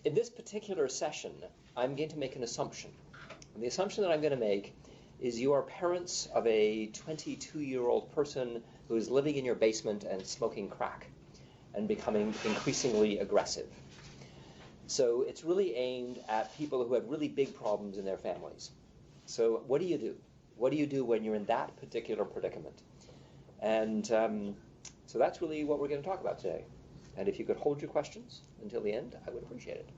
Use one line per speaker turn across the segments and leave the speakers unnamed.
In this particular session, I'm going to make an assumption. And the assumption that I'm going to make is you are parents of a 22-year-old person who is living in your basement and smoking crack and becoming increasingly aggressive. So it's really aimed at people who have really big problems in their families. So what do you do? What do you do when you're in that particular predicament? And so that's really what we're going to talk about today. And if you could hold your questions until the end, I would appreciate it.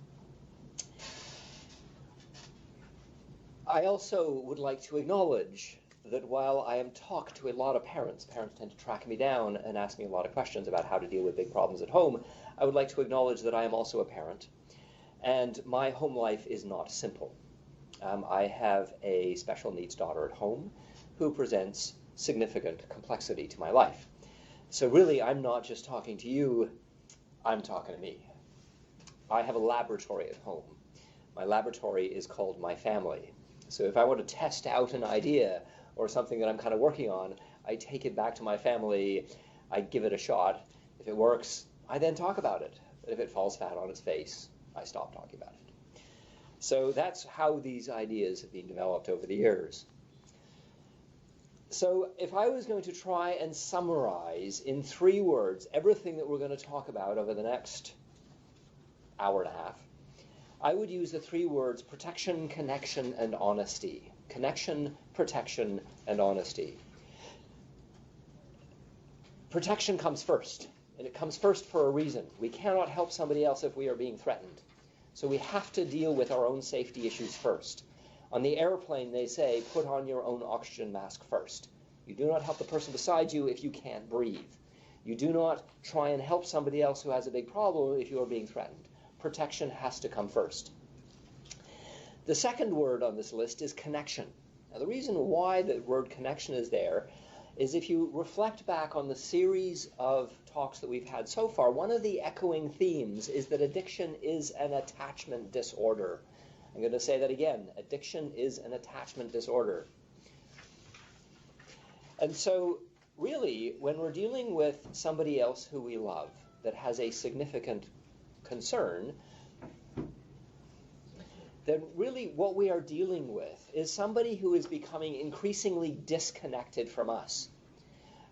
I also would like to acknowledge that while I am talked to a lot of parents tend to track me down and ask me a lot of questions about how to deal with big problems at home, I would like to acknowledge that I am also a parent, and my home life is not simple. I have a special needs daughter at home who presents significant complexity to my life. So really, I'm not just talking to you, I'm talking to me. I have a laboratory at home. My laboratory is called my family. So if I want to test out an idea or something that I'm kind of working on, I take it back to my family, I give it a shot. If it works, I then talk about it. But if it falls flat on its face, I stop talking about it. So that's how these ideas have been developed over the years. So if I was going to try and summarize in 3 words everything that we're going to talk about over the next hour and a half, I would use the 3 words protection, connection, and honesty. Connection, protection, and honesty. Protection comes first, and it comes first for a reason. We cannot help somebody else if we are being threatened. So we have to deal with our own safety issues first. On the airplane, they say, put on your own oxygen mask first. You do not help the person beside you if you can't breathe. You do not try and help somebody else who has a big problem if you are being threatened. Protection has to come first. The second word on this list is connection. Now, the reason why the word connection is there is if you reflect back on the series of talks that we've had so far, one of the echoing themes is that addiction is an attachment disorder. I'm going to say that again. Addiction is an attachment disorder. And so, really, when we're dealing with somebody else who we love that has a significant concern, then really what we are dealing with is somebody who is becoming increasingly disconnected from us.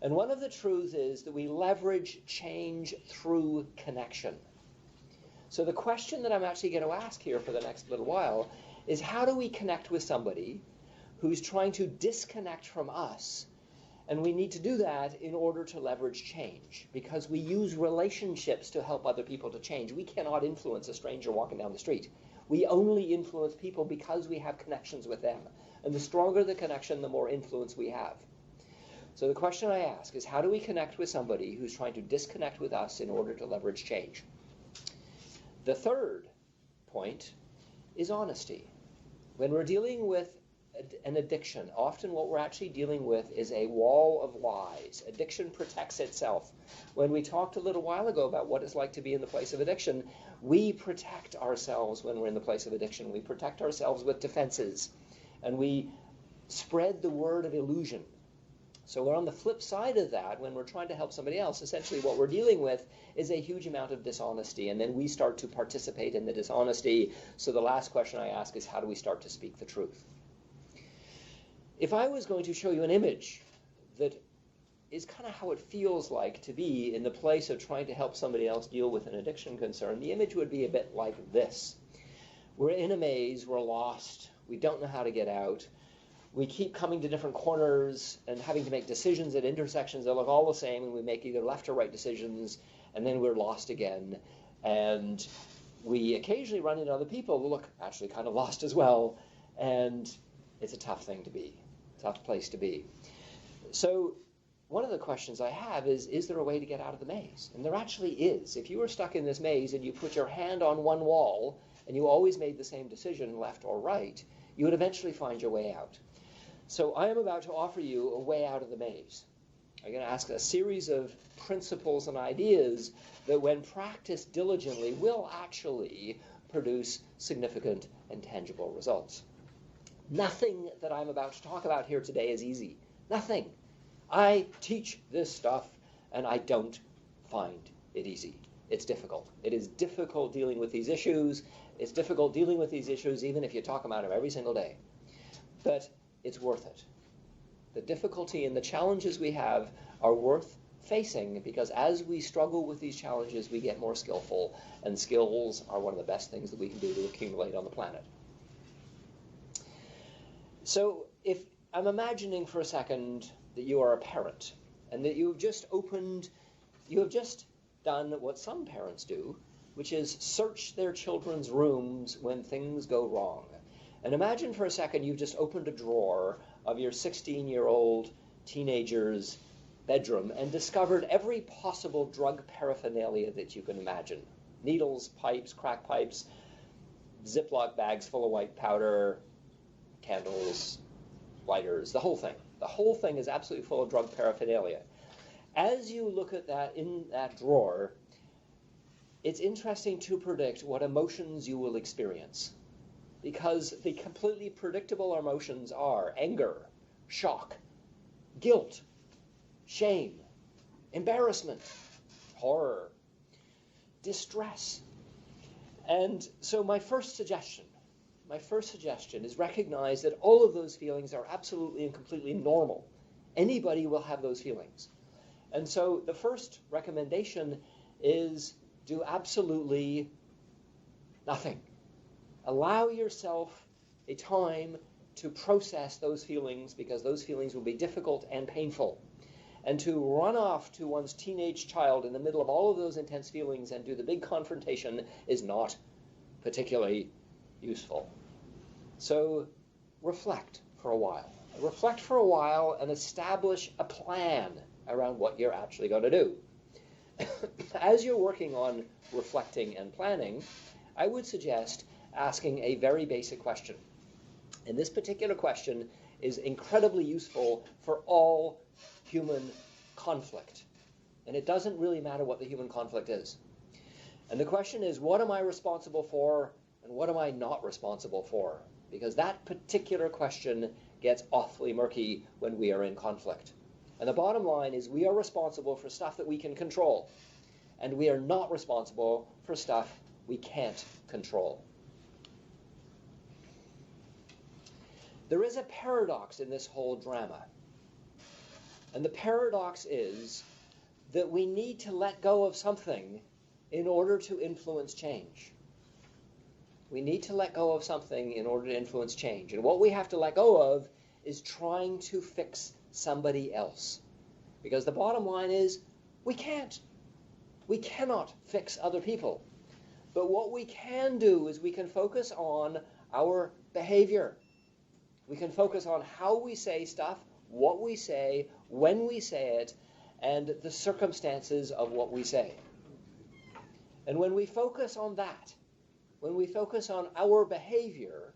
And one of the truths is that we leverage change through connection. So the question that I'm actually going to ask here for the next little while is, how do we connect with somebody who's trying to disconnect from us? And we need to do that in order to leverage change, because we use relationships to help other people to change. We cannot influence a stranger walking down the street. We only influence people because we have connections with them. And the stronger the connection, the more influence we have. So the question I ask is, how do we connect with somebody who's trying to disconnect with us in order to leverage change? The third point is honesty. When we're dealing with an addiction, often what we're actually dealing with is a wall of lies. Addiction protects itself. When we talked a little while ago about what it's like to be in the place of addiction, we protect ourselves when we're in the place of addiction. We protect ourselves with defenses, and we spread the word of illusion. So we're on the flip side of that. When we're trying to help somebody else, essentially what we're dealing with is a huge amount of dishonesty, and then we start to participate in the dishonesty. So the last question I ask is, how do we start to speak the truth? If I was going to show you an image that is kind of how it feels like to be in the place of trying to help somebody else deal with an addiction concern, the image would be a bit like this. We're in a maze, we're lost, we don't know how to get out. We keep coming to different corners and having to make decisions at intersections that look all the same, and we make either left or right decisions, and then we're lost again. And we occasionally run into other people who look actually kind of lost as well, and it's a tough thing to be, tough place to be. So one of the questions I have is there a way to get out of the maze? And there actually is. If you were stuck in this maze and you put your hand on one wall and you always made the same decision, left or right, you would eventually find your way out. So I am about to offer you a way out of the maze. I'm going to ask a series of principles and ideas that, when practiced diligently, will actually produce significant and tangible results. Nothing that I'm about to talk about here today is easy. Nothing. I teach this stuff, and I don't find it easy. It's difficult. It is difficult dealing with these issues, It's difficult dealing with these issues even if you talk about them every single day. But it's worth it. The difficulty and the challenges we have are worth facing, because as we struggle with these challenges, we get more skillful, and skills are one of the best things that we can do to accumulate on the planet. So if I'm imagining for a second that you are a parent, and that you have just done what some parents do, which is search their children's rooms when things go wrong. And imagine for a second you've just opened a drawer of your 16-year-old teenager's bedroom and discovered every possible drug paraphernalia that you can imagine. Needles, pipes, crack pipes, Ziploc bags full of white powder, candles, lighters, the whole thing. The whole thing is absolutely full of drug paraphernalia. As you look at that in that drawer, it's interesting to predict what emotions you will experience, because the completely predictable emotions are anger, shock, guilt, shame, embarrassment, horror, distress. And so my first suggestion is recognize that all of those feelings are absolutely and completely normal. Anybody will have those feelings. And so the first recommendation is do absolutely nothing. Allow yourself a time to process those feelings, because those feelings will be difficult and painful. And to run off to one's teenage child in the middle of all of those intense feelings and do the big confrontation is not particularly useful. So reflect for a while. Reflect for a while and establish a plan around what you're actually going to do. As you're working on reflecting and planning, I would suggest asking a very basic question. And this particular question is incredibly useful for all human conflict. And it doesn't really matter what the human conflict is. And the question is, what am I responsible for and what am I not responsible for? Because that particular question gets awfully murky when we are in conflict. And the bottom line is we are responsible for stuff that we can control, and we are not responsible for stuff we can't control. There is a paradox in this whole drama. And the paradox is that we need to let go of something in order to influence change. We need to let go of something in order to influence change. And what we have to let go of is trying to fix somebody else. Because the bottom line is, we can't. We cannot fix other people. But what we can do is we can focus on our behavior. We can focus on how we say stuff, what we say, when we say it, and the circumstances of what we say. And when we focus on that, when we focus on our behavior,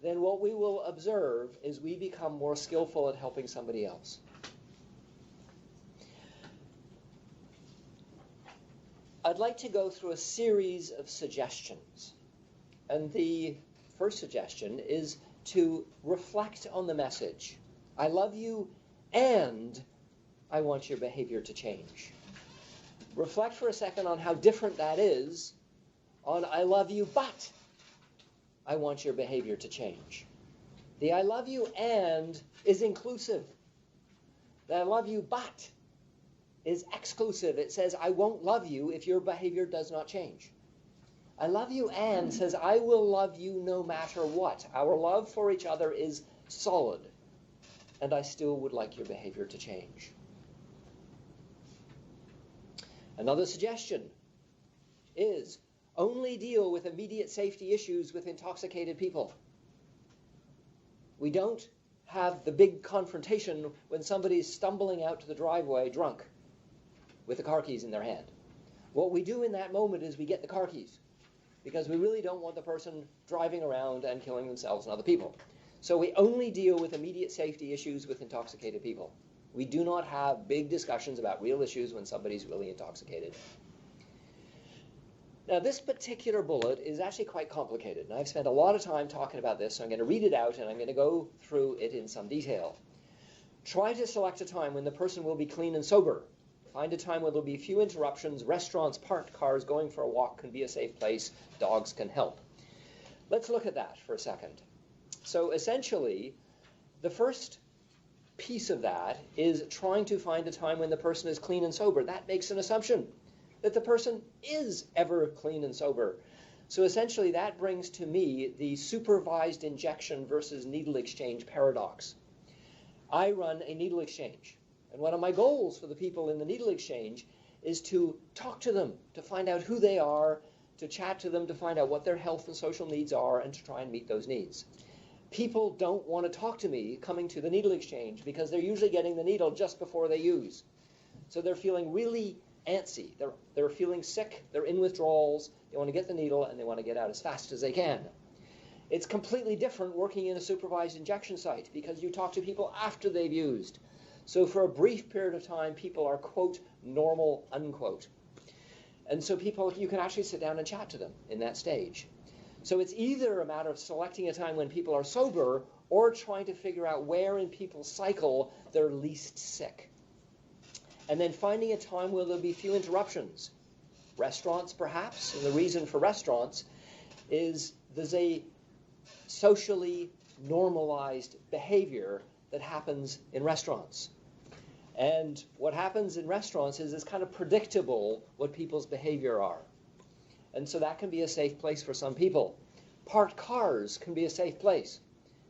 then what we will observe is we become more skillful at helping somebody else. I'd like to go through a series of suggestions. And the first suggestion is to reflect on the message. I love you, and I want your behavior to change. Reflect for a second on how different that is on I love you, but I want your behavior to change. The I love you and is inclusive. The I love you, but is exclusive. It says I won't love you if your behavior does not change. I love you and says I will love you no matter what. Our love for each other is solid, and I still would like your behavior to change. Another suggestion is only deal with immediate safety issues with intoxicated people. We don't have the big confrontation when somebody's stumbling out to the driveway drunk with the car keys in their hand. What we do in that moment is we get the car keys, because we really don't want the person driving around and killing themselves and other people. So we only deal with immediate safety issues with intoxicated people. We do not have big discussions about real issues when somebody's really intoxicated. Now, this particular bullet is actually quite complicated, and I've spent a lot of time talking about this, so I'm going to read it out, and I'm going to go through it in some detail. Try to select a time when the person will be clean and sober. Find a time where there'll be few interruptions. Restaurants, parked cars, going for a walk can be a safe place. Dogs can help. Let's look at that for a second. So essentially, the first piece of that is trying to find a time when the person is clean and sober. That makes an assumption that the person is ever clean and sober. So essentially, that brings to me the supervised injection versus needle exchange paradox. I run a needle exchange, and one of my goals for the people in the needle exchange is to talk to them, to find out who they are, to chat to them, to find out what their health and social needs are, and to try and meet those needs. People don't want to talk to me coming to the needle exchange because they're usually getting the needle just before they use. So they're feeling really antsy. They're feeling sick. They're in withdrawals. They want to get the needle and they want to get out as fast as they can. It's completely different working in a supervised injection site because you talk to people after they've used. So for a brief period of time, people are, quote, normal, unquote. And so people, you can actually sit down and chat to them in that stage. So it's either a matter of selecting a time when people are sober or trying to figure out where in people's cycle they're least sick. And then finding a time where there'll be few interruptions. Restaurants, perhaps, and the reason for restaurants is there's a socially normalized behavior that happens in restaurants. And what happens in restaurants is it's kind of predictable what people's behavior are. And so that can be a safe place for some people. Parked cars can be a safe place.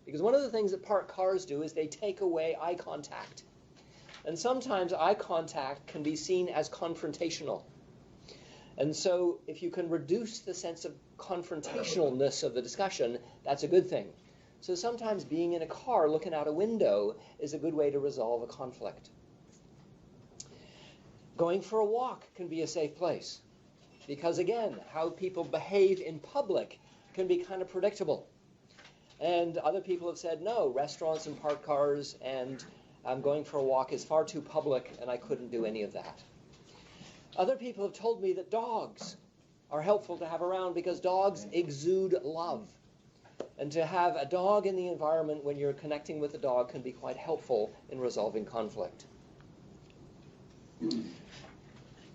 Because one of the things that parked cars do is they take away eye contact. And sometimes eye contact can be seen as confrontational. And so if you can reduce the sense of confrontationalness of the discussion, that's a good thing. So sometimes being in a car looking out a window is a good way to resolve a conflict. Going for a walk can be a safe place. Because again, how people behave in public can be kind of predictable. And other people have said, no, restaurants and parked cars and going for a walk is far too public and I couldn't do any of that. Other people have told me that dogs are helpful to have around because dogs exude love. And to have a dog in the environment when you're connecting with a dog can be quite helpful in resolving conflict.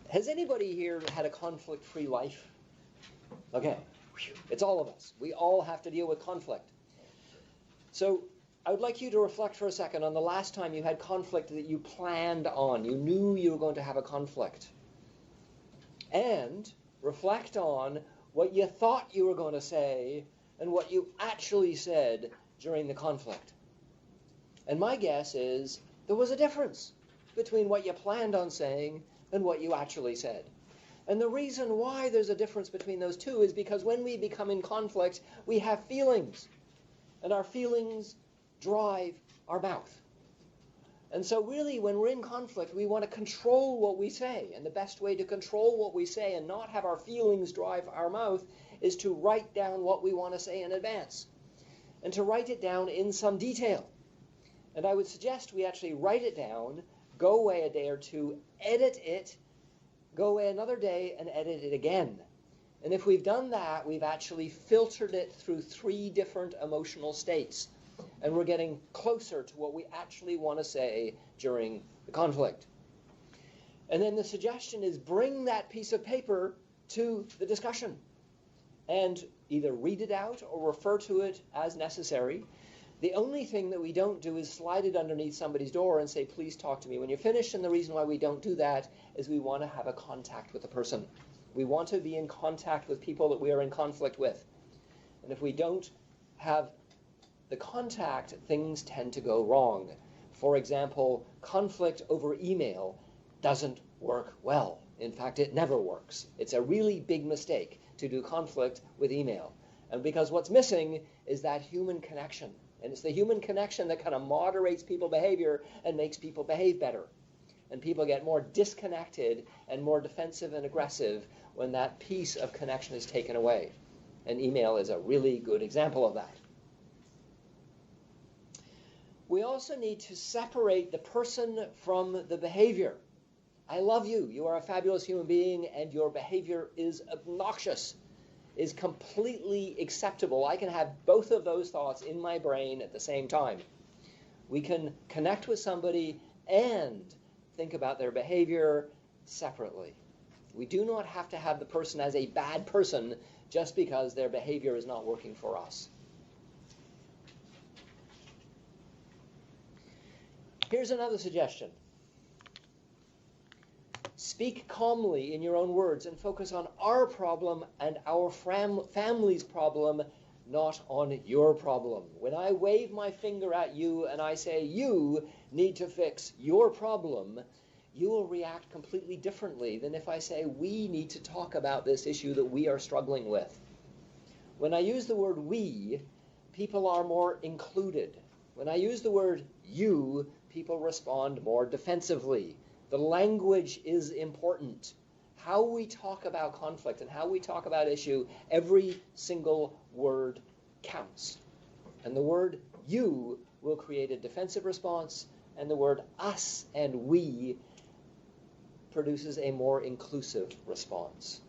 Has anybody here had a conflict-free life? Okay, it's all of us. We all have to deal with conflict. So I would like you to reflect for a second on the last time you had conflict that you planned on. You knew you were going to have a conflict. And reflect on what you thought you were going to say and what you actually said during the conflict. And my guess is there was a difference between what you planned on saying and what you actually said. And the reason why there's a difference between those two is because when we become in conflict, we have feelings. And our feelings drive our mouth. And so really, when we're in conflict, we want to control what we say. And the best way to control what we say and not have our feelings drive our mouth is to write down what we want to say in advance. And to write it down in some detail. And I would suggest we actually write it down, go away a day or two, edit it, go away another day and edit it again. And if we've done that, we've actually filtered it through 3 different emotional states. And we're getting closer to what we actually want to say during the conflict. And then the suggestion is bring that piece of paper to the discussion and either read it out or refer to it as necessary. The only thing that we don't do is slide it underneath somebody's door and say, please talk to me when you're finished. And the reason why we don't do that is we want to have a contact with the person. We want to be in contact with people that we are in conflict with. And if we don't have the contact, things tend to go wrong. For example, conflict over email doesn't work well. In fact, it never works. It's a really big mistake to do conflict with email. And because what's missing is that human connection. And it's the human connection that kind of moderates people's behavior and makes people behave better. And people get more disconnected and more defensive and aggressive when that piece of connection is taken away. And email is a really good example of that. We also need to separate the person from the behavior. I love you. You are a fabulous human being, and your behavior is obnoxious, is completely acceptable. I can have both of those thoughts in my brain at the same time. We can connect with somebody and think about their behavior separately. We do not have to have the person as a bad person just because their behavior is not working for us. Here's another suggestion. Speak calmly in your own words and focus on our problem and our family's problem, not on your problem. When I wave my finger at you and I say you need to fix your problem, you will react completely differently than if I say we need to talk about this issue that we are struggling with. When I use the word we, people are more included. When I use the word you, people respond more defensively. The language is important. How we talk about conflict and how we talk about issue, every single word counts. And the word you will create a defensive response, and the word us and we produces a more inclusive response.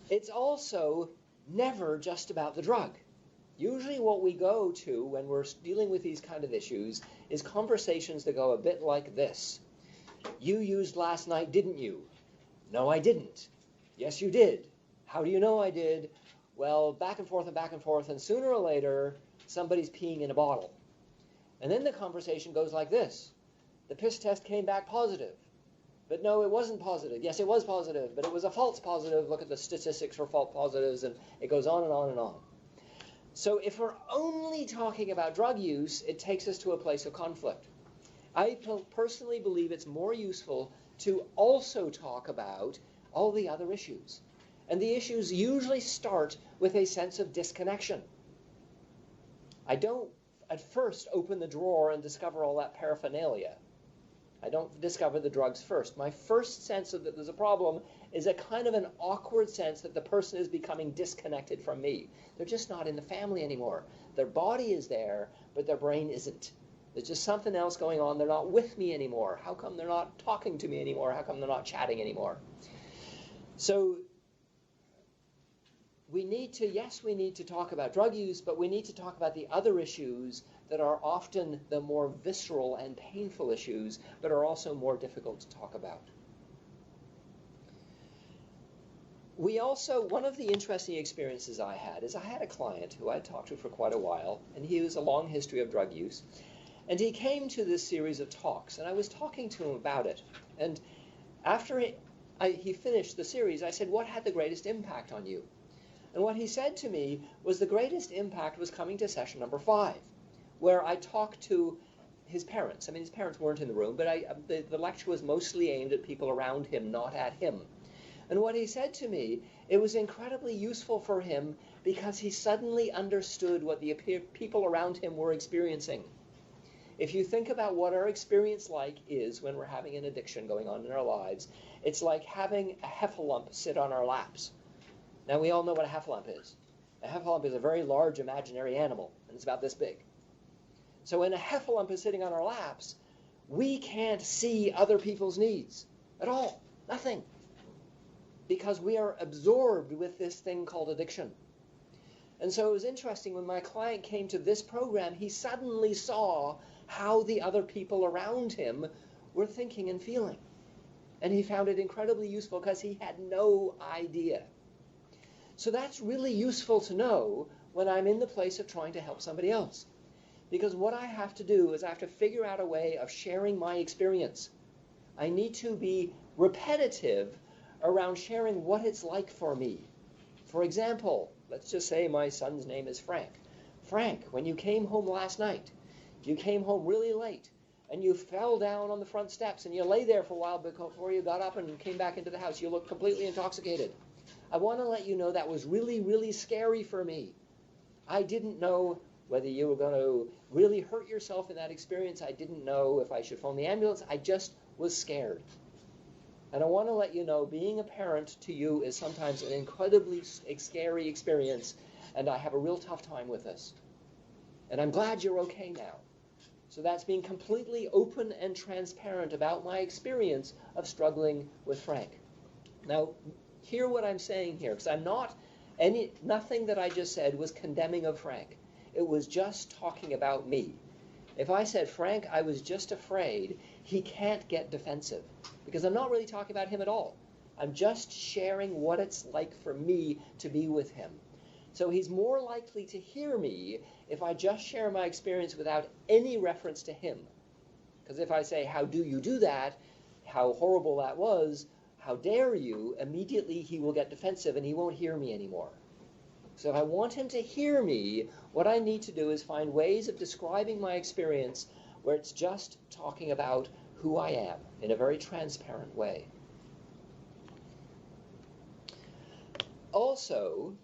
It's also never just about the drug. Usually what we go to when we're dealing with these kind of issues is conversations that go a bit like this. You used last night, didn't you? No, I didn't. Yes, you did. How do you know I did? Well, back and forth, and sooner or later, somebody's peeing in a bottle. And then the conversation goes like this. The piss test came back positive. But no, it wasn't positive. Yes, it was positive, but it was a false positive. Look at the statistics for false positives, and it goes on and on and on. So if we're only talking about drug use, it takes us to a place of conflict. I personally believe it's more useful to also talk about all the other issues. And the issues usually start with a sense of disconnection. I don't at first open the drawer and discover all that paraphernalia. I don't discover the drugs first. My first sense of that there's a problem is a kind of an awkward sense that the person is becoming disconnected from me. They're just not in the family anymore. Their body is there, but their brain isn't. There's just something else going on. They're not with me anymore. How come they're not talking to me anymore? How come they're not chatting anymore? So we need to talk about drug use, but we need to talk about the other issues that are often the more visceral and painful issues, but are also more difficult to talk about. One of the interesting experiences I had is I had a client who I'd talked to for quite a while, and he was a long history of drug use. And he came to this series of talks, and I was talking to him about it. And after he finished the series, I said, what had the greatest impact on you? And what he said to me was the greatest impact was coming to session number 5, where I talked to his parents. I mean, his parents weren't in the room, but the lecture was mostly aimed at people around him, not at him. And what he said to me, it was incredibly useful for him because he suddenly understood what the people around him were experiencing. If you think about what our experience is when we're having an addiction going on in our lives, it's like having a heffalump sit on our laps. Now, we all know what a heffalump is. A heffalump is a very large imaginary animal, and it's about this big. So when a heffalump is sitting on our laps, we can't see other people's needs at all. Nothing. Because we are absorbed with this thing called addiction. And so it was interesting, when my client came to this program, he suddenly saw how the other people around him were thinking and feeling. And he found it incredibly useful because he had no idea. So that's really useful to know when I'm in the place of trying to help somebody else. Because what I have to do is I have to figure out a way of sharing my experience. I need to be repetitive around sharing what it's like for me. For example, let's just say my son's name is Frank. Frank, when you came home last night, you came home really late, and you fell down on the front steps, and you lay there for a while before you got up and came back into the house. You looked completely intoxicated. I want to let you know that was really, really scary for me. I didn't know whether you were going to really hurt yourself in that experience. I didn't know if I should phone the ambulance. I just was scared. And I want to let you know, being a parent to you is sometimes an incredibly scary experience, and I have a real tough time with this. And I'm glad you're okay now. So that's being completely open and transparent about my experience of struggling with Frank. Now, hear what I'm saying here, because nothing that I just said was condemning of Frank. It was just talking about me. If I said, Frank, I was just afraid, he can't get defensive, because I'm not really talking about him at all. I'm just sharing what it's like for me to be with him. So he's more likely to hear me if I just share my experience without any reference to him. Because if I say, how do you do that? How horrible that was, how dare you? Immediately he will get defensive and he won't hear me anymore. So if I want him to hear me, what I need to do is find ways of describing my experience where it's just talking about who I am in a very transparent way. Also,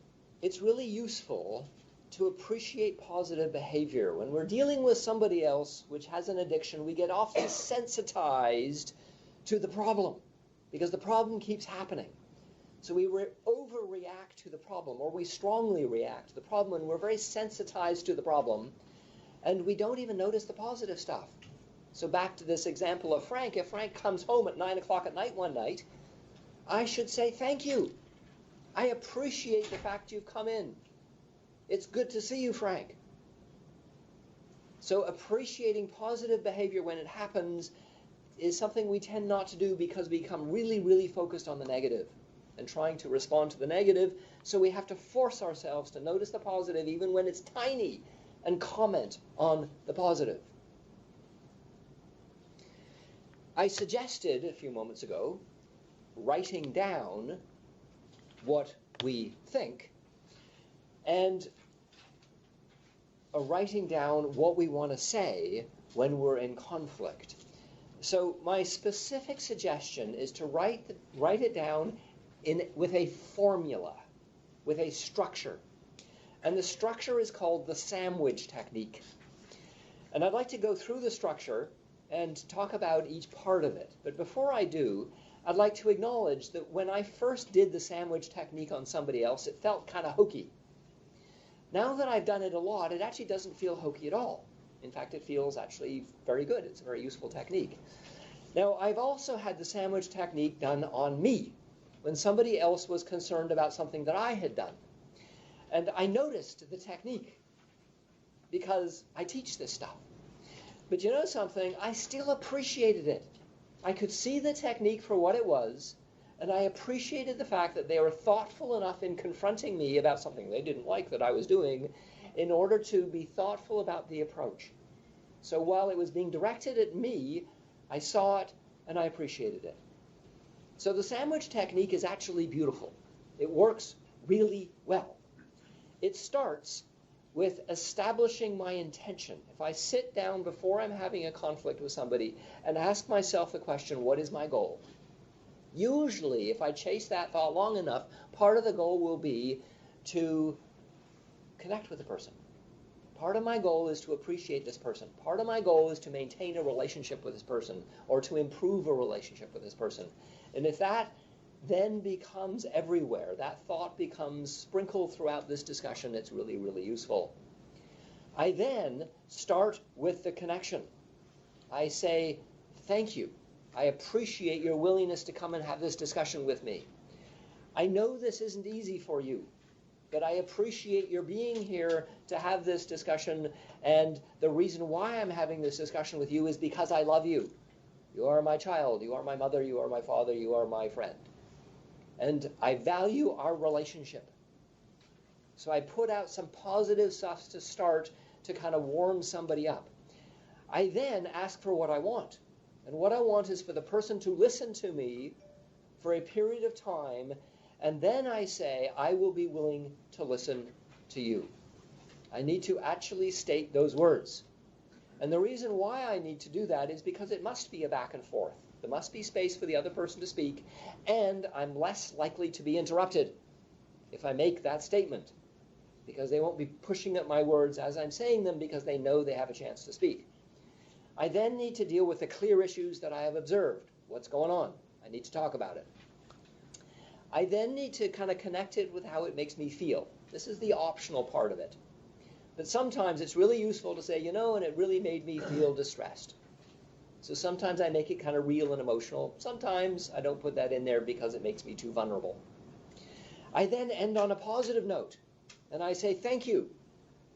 it's really useful to appreciate positive behavior. When we're dealing with somebody else which has an addiction, we get often sensitized to the problem because the problem keeps happening. So we overreact to the problem, or we strongly react to the problem, and we're very sensitized to the problem, and we don't even notice the positive stuff. So back to this example of Frank, if Frank comes home at 9 o'clock at night one night, I should say, thank you. I appreciate the fact you've come in. It's good to see you, Frank. So appreciating positive behavior when it happens is something we tend not to do because we become really, really focused on the negative and trying to respond to the negative. So we have to force ourselves to notice the positive even when it's tiny and comment on the positive. I suggested a few moments ago writing down what we think and writing down what we want to say when we're in conflict. So my specific suggestion is to write it down with a formula, with a structure. And the structure is called the sandwich technique. And I'd like to go through the structure and talk about each part of it. But before I do, I'd like to acknowledge that when I first did the sandwich technique on somebody else, it felt kind of hokey. Now that I've done it a lot, it actually doesn't feel hokey at all. In fact, it feels actually very good. It's a very useful technique. Now, I've also had the sandwich technique done on me when somebody else was concerned about something that I had done. And I noticed the technique because I teach this stuff. But you know something? I still appreciated it. I could see the technique for what it was, and I appreciated the fact that they were thoughtful enough in confronting me about something they didn't like that I was doing in order to be thoughtful about the approach. So while it was being directed at me, I saw it and I appreciated it. So the sandwich technique is actually beautiful. It works really well. It starts with establishing my intention. If I sit down before I'm having a conflict with somebody and ask myself the question, what is my goal? Usually, if I chase that thought long enough, part of the goal will be to connect with the person. Part of my goal is to appreciate this person. Part of my goal is to maintain a relationship with this person or to improve a relationship with this person. And if that then becomes everywhere, that thought becomes sprinkled throughout this discussion, it's really, really useful. I then start with the connection. I say, thank you. I appreciate your willingness to come and have this discussion with me. I know this isn't easy for you, but I appreciate your being here to have this discussion, and the reason why I'm having this discussion with you is because I love you. You are my child, you are my mother, you are my father, you are my friend. And I value our relationship. So I put out some positive stuff to start to kind of warm somebody up. I then ask for what I want. And what I want is for the person to listen to me for a period of time, and then I say, I will be willing to listen to you. I need to actually state those words. And the reason why I need to do that is because it must be a back and forth. There must be space for the other person to speak, and I'm less likely to be interrupted if I make that statement, because they won't be pushing at my words as I'm saying them because they know they have a chance to speak. I then need to deal with the clear issues that I have observed. What's going on? I need to talk about it. I then need to kind of connect it with how it makes me feel. This is the optional part of it. But sometimes it's really useful to say, you know, and it really made me feel distressed. So sometimes I make it kind of real and emotional. Sometimes I don't put that in there because it makes me too vulnerable. I then end on a positive note, and I say, thank you.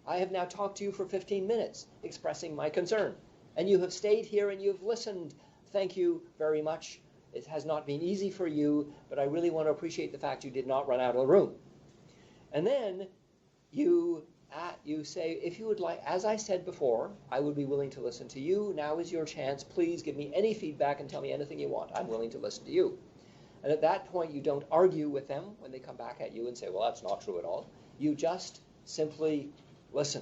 I have now talked to you for 15 minutes expressing my concern, and you have stayed here and you've listened. Thank you very much. It has not been easy for you, but I really want to appreciate the fact you did not run out of the room. And then you say, if you would like, as I said before, I would be willing to listen to you. Now is your chance. Please give me any feedback and tell me anything you want. I'm willing to listen to you. And at that point, you don't argue with them when they come back at you and say, well, that's not true at all. You just simply listen.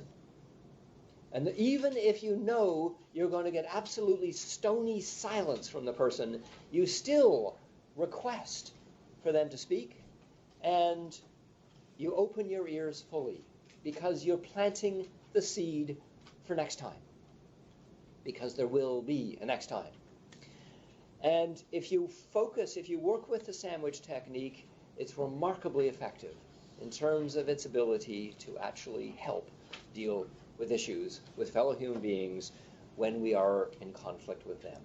And even if you know you're going to get absolutely stony silence from the person, you still request for them to speak, and you open your ears fully, because you're planting the seed for next time, because there will be a next time. And if you work with the sandwich technique, it's remarkably effective in terms of its ability to actually help deal with issues with fellow human beings when we are in conflict with them.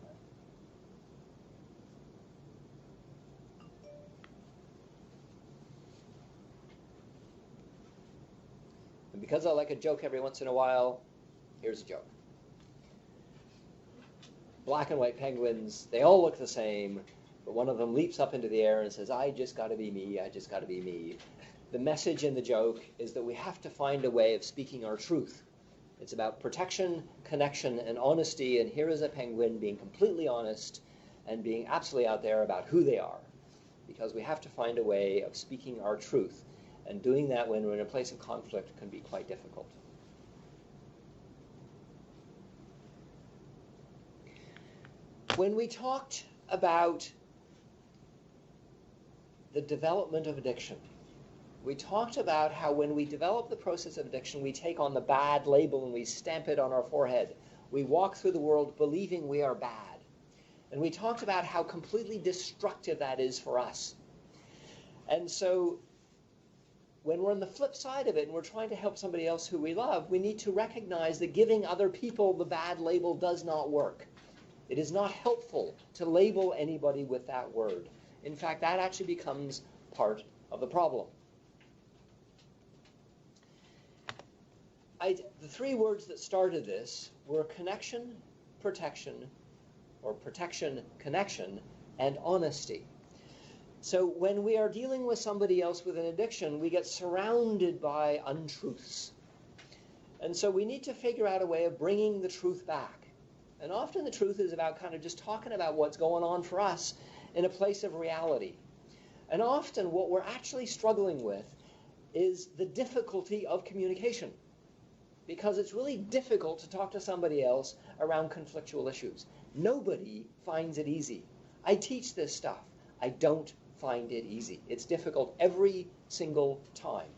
And because I like a joke every once in a while, here's a joke. Black and white penguins, they all look the same, but one of them leaps up into the air and says, I just got to be me, I just got to be me. The message in the joke is that we have to find a way of speaking our truth. It's about protection, connection, and honesty, and here is a penguin being completely honest and being absolutely out there about who they are, because we have to find a way of speaking our truth, and doing that when we're in a place of conflict can be quite difficult. When we talked about the development of addiction, we talked about how when we develop the process of addiction, we take on the bad label and we stamp it on our forehead. We walk through the world believing we are bad. And we talked about how completely destructive that is for us. And so when we're on the flip side of it and we're trying to help somebody else who we love, we need to recognize that giving other people the bad label does not work. It is not helpful to label anybody with that word. In fact, that actually becomes part of the problem. The three words that started this were connection, protection, connection, and honesty. So when we are dealing with somebody else with an addiction, we get surrounded by untruths. And so we need to figure out a way of bringing the truth back. And often the truth is about kind of just talking about what's going on for us in a place of reality. And often what we're actually struggling with is the difficulty of communication, because it's really difficult to talk to somebody else around conflictual issues. Nobody finds it easy. I teach this stuff. I don't find it easy. It's difficult every single time.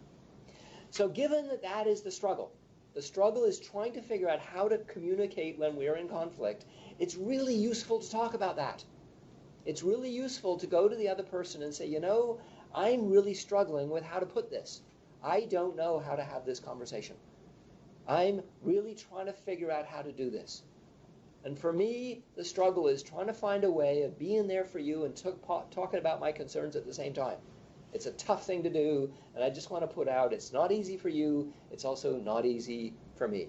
So given that that is the struggle is trying to figure out how to communicate when we are in conflict, it's really useful to talk about that. It's really useful to go to the other person and say, you know, I'm really struggling with how to put this. I don't know how to have this conversation. I'm really trying to figure out how to do this. And for me, the struggle is trying to find a way of being there for you and talking about my concerns at the same time. It's a tough thing to do, and I just want to put out, it's not easy for you, it's also not easy for me.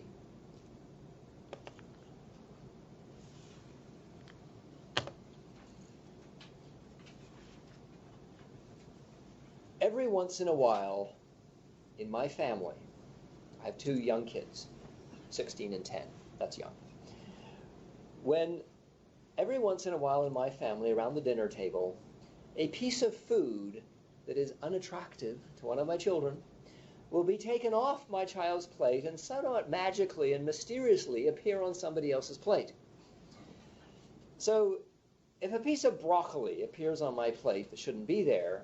Every once in a while, in my family, I have two young kids, 16 and 10. That's young. When every once in a while in my family, around the dinner table, a piece of food that is unattractive to one of my children will be taken off my child's plate and somewhat magically and mysteriously appear on somebody else's plate. So if a piece of broccoli appears on my plate that shouldn't be there,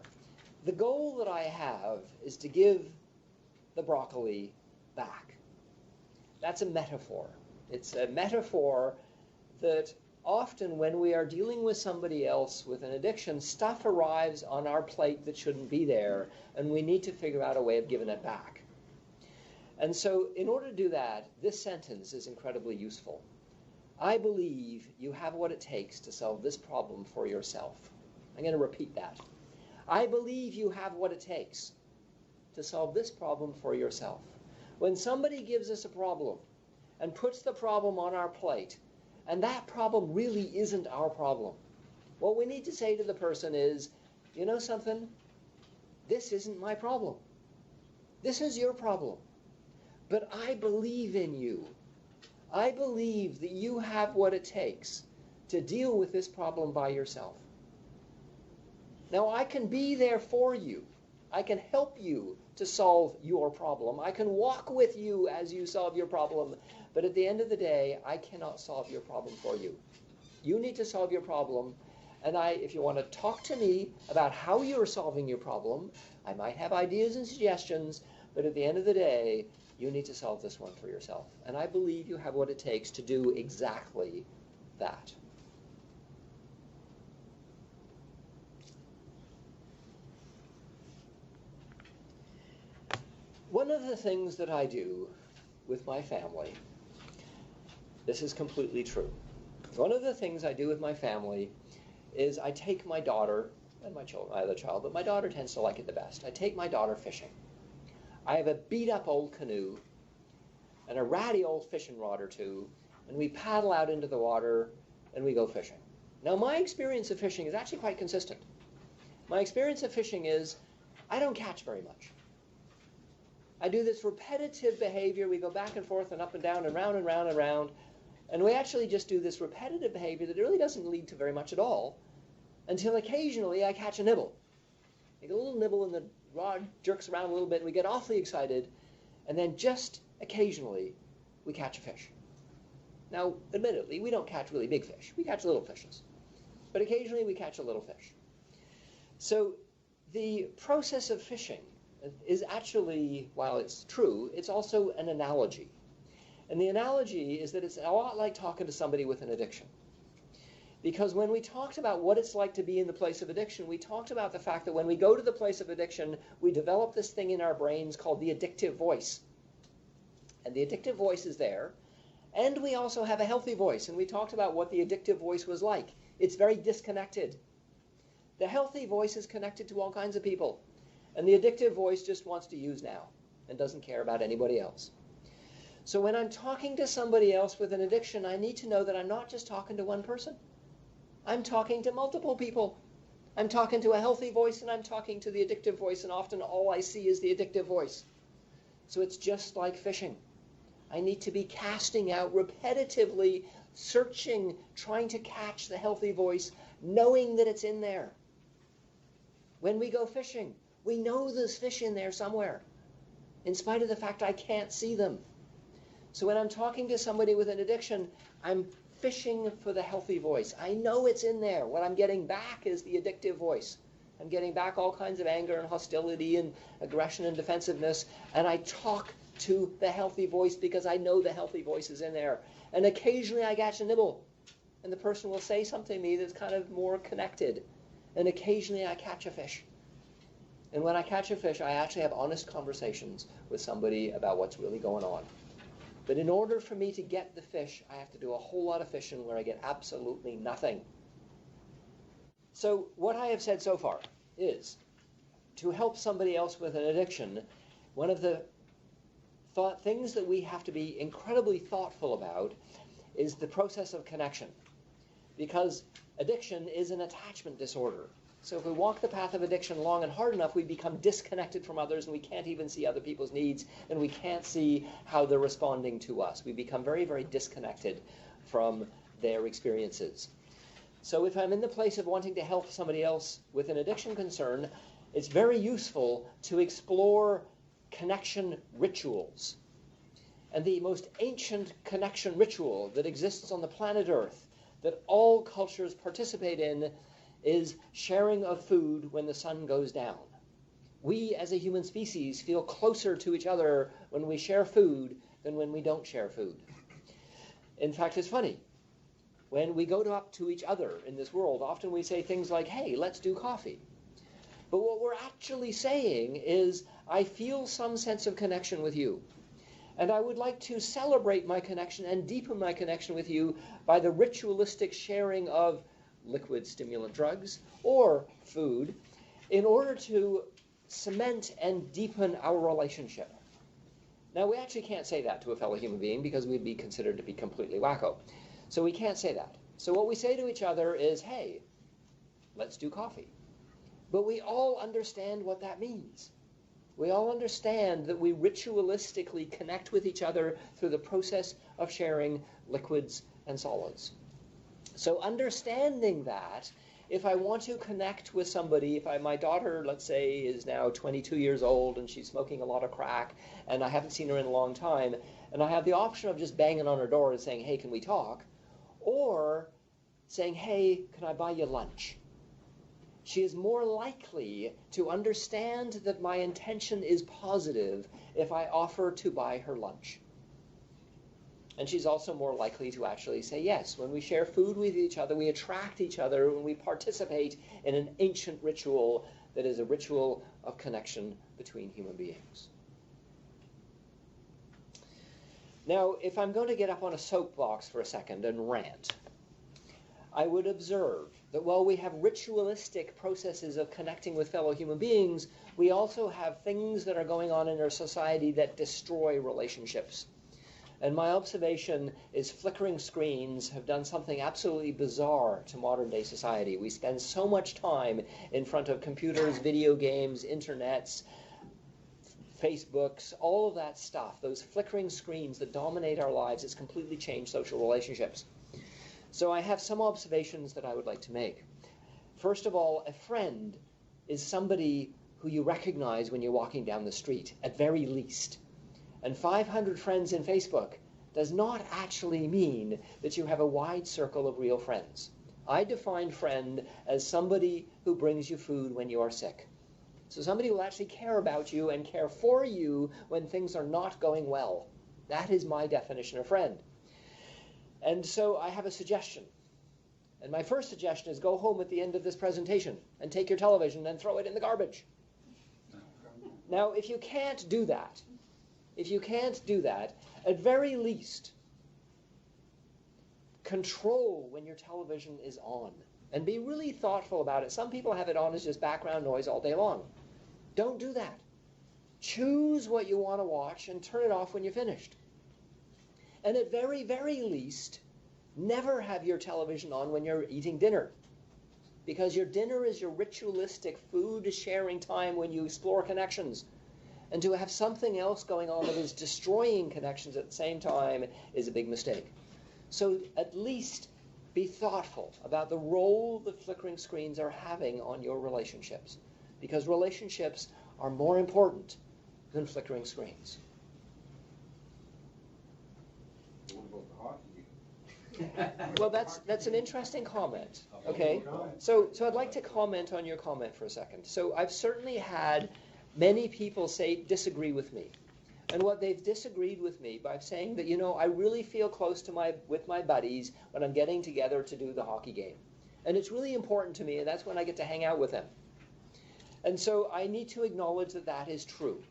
the goal that I have is to give the broccoli back. That's a metaphor. It's a metaphor that often when we are dealing with somebody else with an addiction, stuff arrives on our plate that shouldn't be there, and we need to figure out a way of giving it back. And so in order to do that, this sentence is incredibly useful. I believe you have what it takes to solve this problem for yourself. I'm going to repeat that. I believe you have what it takes to solve this problem for yourself. When somebody gives us a problem and puts the problem on our plate, and that problem really isn't our problem, what we need to say to the person is, you know something? This isn't my problem. This is your problem. But I believe in you. I believe that you have what it takes to deal with this problem by yourself. Now, I can be there for you. I can help you to solve your problem. I can walk with you as you solve your problem. But at the end of the day, I cannot solve your problem for you. You need to solve your problem. And if you want to talk to me about how you're solving your problem, I might have ideas and suggestions, but at the end of the day, you need to solve this one for yourself. And I believe you have what it takes to do exactly that. One of the things that I do with my family, this is completely true. One of the things I do with my family is I take my daughter and my other child, but my daughter tends to like it the best. I take my daughter fishing. I have a beat-up old canoe and a ratty old fishing rod or two, and we paddle out into the water and we go fishing. Now, my experience of fishing is actually quite consistent. My experience of fishing is I don't catch very much. I do this repetitive behavior. We go back and forth and up and down and round and round and round. And we actually just do this repetitive behavior that really doesn't lead to very much at all until occasionally I catch a nibble. I get a little nibble and the rod jerks around a little bit and we get awfully excited. And then just occasionally we catch a fish. Now, admittedly, we don't catch really big fish. We catch little fishes. But occasionally we catch a little fish. So the process of fishing is actually, while it's true, it's also an analogy. And the analogy is that it's a lot like talking to somebody with an addiction. Because when we talked about what it's like to be in the place of addiction, we talked about the fact that when we go to the place of addiction, we develop this thing in our brains called the addictive voice. And the addictive voice is there. And we also have a healthy voice. And we talked about what the addictive voice was like. It's very disconnected. The healthy voice is connected to all kinds of people. And the addictive voice just wants to use now and doesn't care about anybody else. So when I'm talking to somebody else with an addiction, I need to know that I'm not just talking to one person. I'm talking to multiple people. I'm talking to a healthy voice and I'm talking to the addictive voice, and often all I see is the addictive voice. So it's just like fishing. I need to be casting out repetitively, searching, trying to catch the healthy voice, knowing that it's in there. When we go fishing, we know there's fish in there somewhere, in spite of the fact I can't see them. So when I'm talking to somebody with an addiction, I'm fishing for the healthy voice. I know it's in there. What I'm getting back is the addictive voice. I'm getting back all kinds of anger and hostility and aggression and defensiveness, and I talk to the healthy voice because I know the healthy voice is in there. And occasionally I catch a nibble, and the person will say something to me that's kind of more connected. And occasionally I catch a fish. And when I catch a fish, I actually have honest conversations with somebody about what's really going on. But in order for me to get the fish, I have to do a whole lot of fishing where I get absolutely nothing. So what I have said so far is, to help somebody else with an addiction, one of the things that we have to be incredibly thoughtful about is the process of connection. Because addiction is an attachment disorder. So if we walk the path of addiction long and hard enough, we become disconnected from others, and we can't even see other people's needs, and we can't see how they're responding to us. We become very, very disconnected from their experiences. So if I'm in the place of wanting to help somebody else with an addiction concern, it's very useful to explore connection rituals. And the most ancient connection ritual that exists on the planet Earth, that all cultures participate in, is sharing of food when the sun goes down. We as a human species feel closer to each other when we share food than when we don't share food. In fact, it's funny. When we go up to each other in this world, often we say things like, hey, let's do coffee. But what we're actually saying is, I feel some sense of connection with you. And I would like to celebrate my connection and deepen my connection with you by the ritualistic sharing of liquid stimulant drugs or food in order to cement and deepen our relationship. Now, we actually can't say that to a fellow human being because we'd be considered to be completely wacko. So we can't say that. So what we say to each other is, hey, let's do coffee. But we all understand what that means. We all understand that we ritualistically connect with each other through the process of sharing liquids and solids. So understanding that, if I want to connect with somebody, my daughter, let's say, is now 22 years old and she's smoking a lot of crack and I haven't seen her in a long time, and I have the option of just banging on her door and saying, hey, can we talk? Or saying, hey, can I buy you lunch? She is more likely to understand that my intention is positive if I offer to buy her lunch. And she's also more likely to actually say yes. When we share food with each other, we attract each other, and we participate in an ancient ritual that is a ritual of connection between human beings. Now, if I'm going to get up on a soapbox for a second and rant, I would observe that while we have ritualistic processes of connecting with fellow human beings, we also have things that are going on in our society that destroy relationships. And my observation is flickering screens have done something absolutely bizarre to modern day society. We spend so much time in front of computers, video games, internets, Facebooks, all of that stuff, those flickering screens that dominate our lives, has completely changed social relationships. So I have some observations that I would like to make. First of all, a friend is somebody who you recognize when you're walking down the street, at very least. And 500 friends in Facebook does not actually mean that you have a wide circle of real friends. I define friend as somebody who brings you food when you are sick. So somebody who will actually care about you and care for you when things are not going well. That is my definition of friend. And so I have a suggestion. And my first suggestion is go home at the end of this presentation and take your television and throw it in the garbage. Now, if you can't do that, at very least, control when your television is on and be really thoughtful about it. Some people have it on as just background noise all day long. Don't do that. Choose what you want to watch and turn it off when you're finished. And at very, very least, never have your television on when you're eating dinner. Because your dinner is your ritualistic food sharing time when you explore connections. And to have something else going on that is destroying connections at the same time is a big mistake. So at least be thoughtful about the role that flickering screens are having on your relationships. Because relationships are more important than flickering screens. Well, that's an interesting comment. Okay, so I'd like to comment on your comment for a second. So I've certainly had many people disagree with me, and what they've disagreed with me by saying that, I really feel close to with my buddies when I'm getting together to do the hockey game, and it's really important to me, and that's when I get to hang out with them. And so I need to acknowledge that that is true.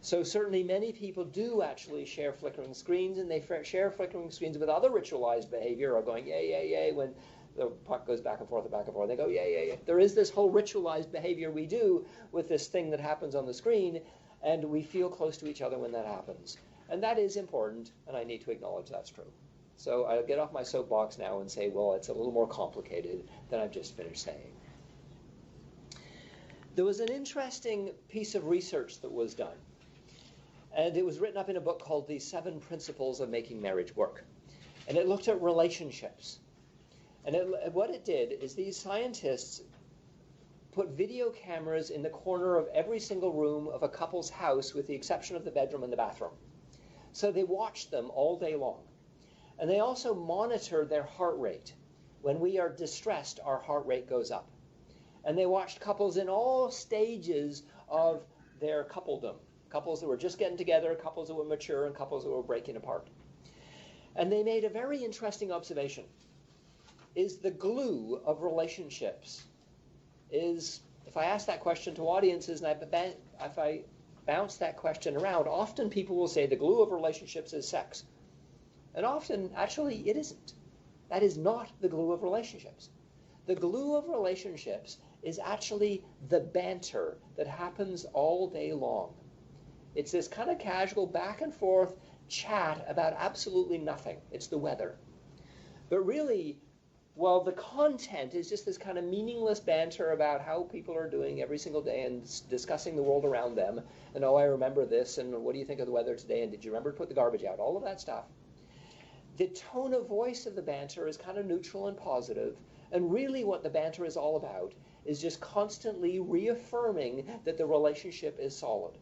So certainly many people do actually share flickering screens, and they share flickering screens with other ritualized behavior of going, yay, yay, yay, when the puck goes back and forth and back and forth. They go, yay, yay, yay. There is this whole ritualized behavior we do with this thing that happens on the screen, and we feel close to each other when that happens. And that is important, and I need to acknowledge that's true. So I'll get off my soapbox now and say, well, it's a little more complicated than I've just finished saying. There was an interesting piece of research that was done. And it was written up in a book called The 7 Principles of Making Marriage Work. And it looked at relationships. And what it did is these scientists put video cameras in the corner of every single room of a couple's house with the exception of the bedroom and the bathroom. So they watched them all day long. And they also monitored their heart rate. When we are distressed, our heart rate goes up. And they watched couples in all stages of their coupledom. Couples that were just getting together, couples that were mature, and couples that were breaking apart. And they made a very interesting observation. Is the glue of relationships, if I ask that question to audiences and if I bounce that question around, often people will say the glue of relationships is sex. And often, actually, it isn't. That is not the glue of relationships. The glue of relationships is actually the banter that happens all day long. It's this kind of casual back and forth chat about absolutely nothing. It's the weather. But really, well, the content is just this kind of meaningless banter about how people are doing every single day and discussing the world around them. And, oh, I remember this, and what do you think of the weather today, and did you remember to put the garbage out? All of that stuff. The tone of voice of the banter is kind of neutral and positive, and really what the banter is all about is just constantly reaffirming that the relationship is solid.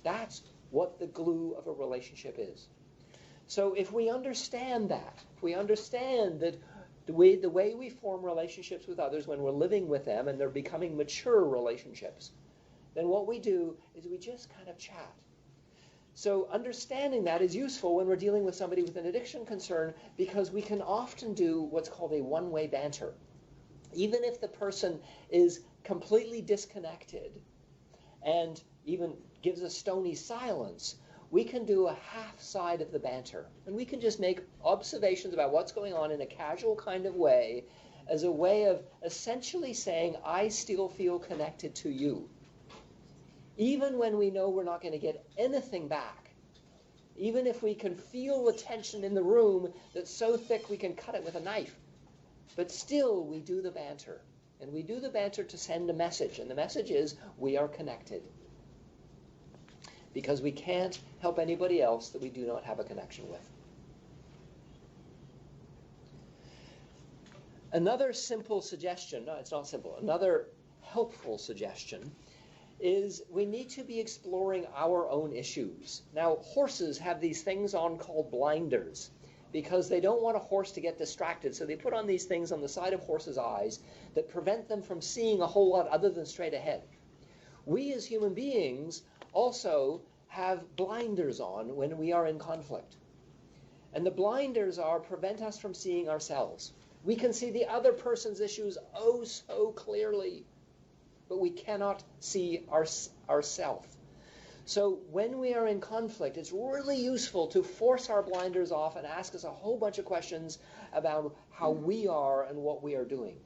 That's what the glue of a relationship is. So if we understand that, if we understand that the way we form relationships with others when we're living with them and they're becoming mature relationships, then what we do is we just kind of chat. So understanding that is useful when we're dealing with somebody with an addiction concern, because we can often do what's called a one-way banter. Even if the person is completely disconnected and even gives a stony silence, we can do a half side of the banter. And we can just make observations about what's going on in a casual kind of way, as a way of essentially saying, I still feel connected to you. Even when we know we're not going to get anything back. Even if we can feel the tension in the room that's so thick we can cut it with a knife. But still, we do the banter. And we do the banter to send a message. And the message is, we are connected. Because we can't help anybody else that we do not have a connection with. Another simple suggestion, no, it's not simple, another helpful suggestion is we need to be exploring our own issues. Now, horses have these things on called blinders because they don't want a horse to get distracted, so they put on these things on the side of horses' eyes that prevent them from seeing a whole lot other than straight ahead. We as human beings also have blinders on when we are in conflict. And the blinders prevent us from seeing ourselves. We can see the other person's issues oh so clearly, but we cannot see ourselves. So when we are in conflict, it's really useful to force our blinders off and ask us a whole bunch of questions about how we are and what we are doing.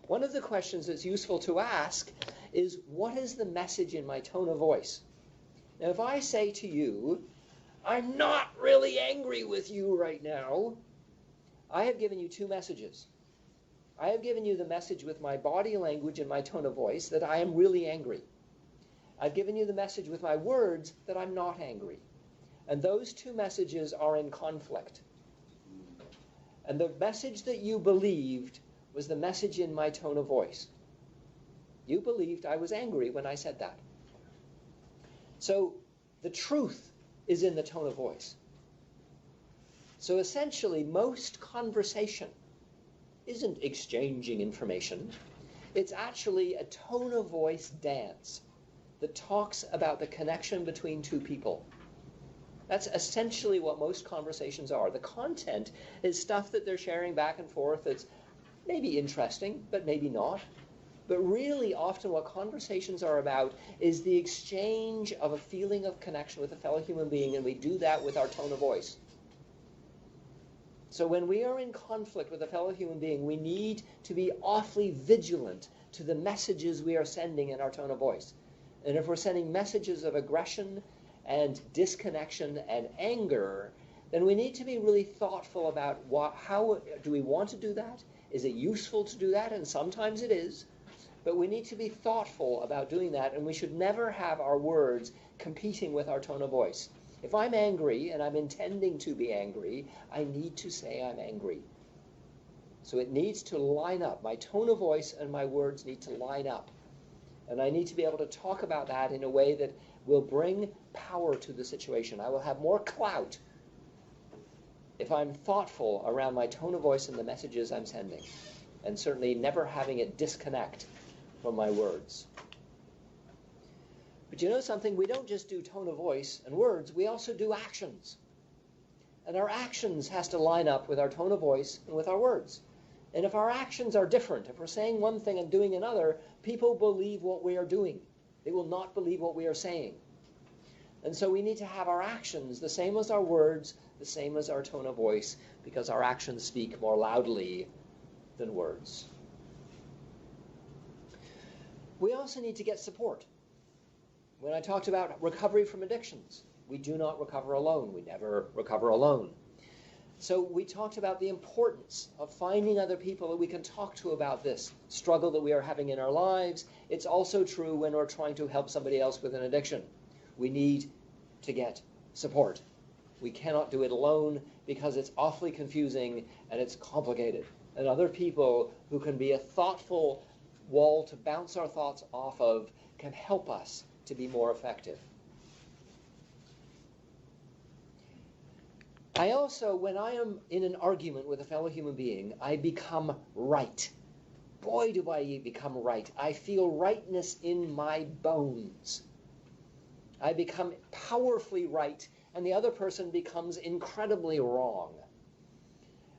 One of the questions that's useful to ask is, what is the message in my tone of voice? Now, if I say to you, I'm not really angry with you right now, I have given you two messages. I have given you the message with my body language and my tone of voice that I am really angry. I've given you the message with my words that I'm not angry. And those two messages are in conflict. And the message that you believed was the message in my tone of voice. You believed I was angry when I said that. So the truth is in the tone of voice. So essentially, most conversation isn't exchanging information. It's actually a tone of voice dance that talks about the connection between two people. That's essentially what most conversations are. The content is stuff that they're sharing back and forth that's maybe interesting, but maybe not. But really often what conversations are about is the exchange of a feeling of connection with a fellow human being, and we do that with our tone of voice. So when we are in conflict with a fellow human being, we need to be awfully vigilant to the messages we are sending in our tone of voice. And if we're sending messages of aggression and disconnection and anger, then we need to be really thoughtful about how do we want to do that? Is it useful to do that? And sometimes it is. But we need to be thoughtful about doing that, and we should never have our words competing with our tone of voice. If I'm angry and I'm intending to be angry, I need to say I'm angry. So it needs to line up. My tone of voice and my words need to line up. And I need to be able to talk about that in a way that will bring power to the situation. I will have more clout if I'm thoughtful around my tone of voice and the messages I'm sending. And certainly never having it disconnect from my words. But you know something? We don't just do tone of voice and words, we also do actions. And our actions has to line up with our tone of voice and with our words. And if our actions are different, if we're saying one thing and doing another, people believe what we are doing. They will not believe what we are saying. And so we need to have our actions the same as our words, the same as our tone of voice, because our actions speak more loudly than words. We also need to get support. When I talked about recovery from addictions, we do not recover alone. We never recover alone. So we talked about the importance of finding other people that we can talk to about this struggle that we are having in our lives. It's also true when we're trying to help somebody else with an addiction. We need to get support. We cannot do it alone because it's awfully confusing and it's complicated. And other people who can be a thoughtful wall to bounce our thoughts off of can help us to be more effective. I also, when I am in an argument with a fellow human being, I become right. Boy, do I become right. I feel rightness in my bones. I become powerfully right, and the other person becomes incredibly wrong.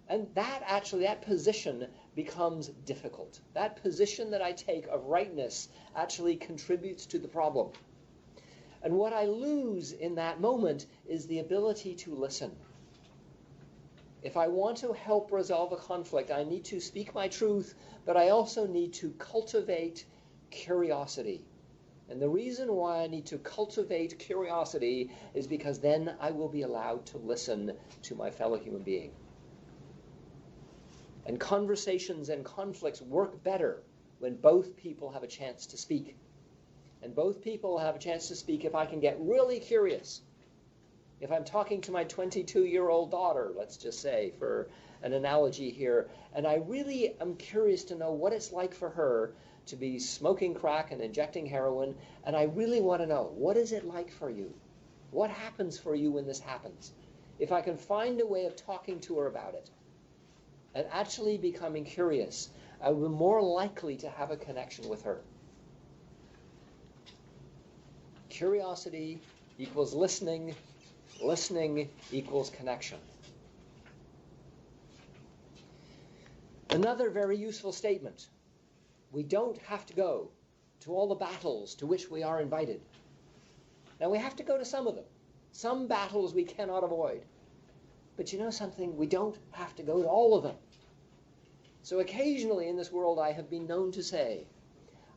And that position becomes difficult. That position that I take of rightness actually contributes to the problem. And what I lose in that moment is the ability to listen. If I want to help resolve a conflict, I need to speak my truth, but I also need to cultivate curiosity. And the reason why I need to cultivate curiosity is because then I will be allowed to listen to my fellow human being. And conversations and conflicts work better when both people have a chance to speak. And both people have a chance to speak if I can get really curious. If I'm talking to my 22-year-old daughter, let's just say, for an analogy here, and I really am curious to know what it's like for her to be smoking crack and injecting heroin, and I really want to know, what is it like for you? What happens for you when this happens? If I can find a way of talking to her about it, and actually becoming curious, I will be more likely to have a connection with her. Curiosity equals listening. Listening equals connection. Another very useful statement. We don't have to go to all the battles to which we are invited. Now, we have to go to some of them. Some battles we cannot avoid. But you know something? We don't have to go to all of them. So occasionally in this world I have been known to say,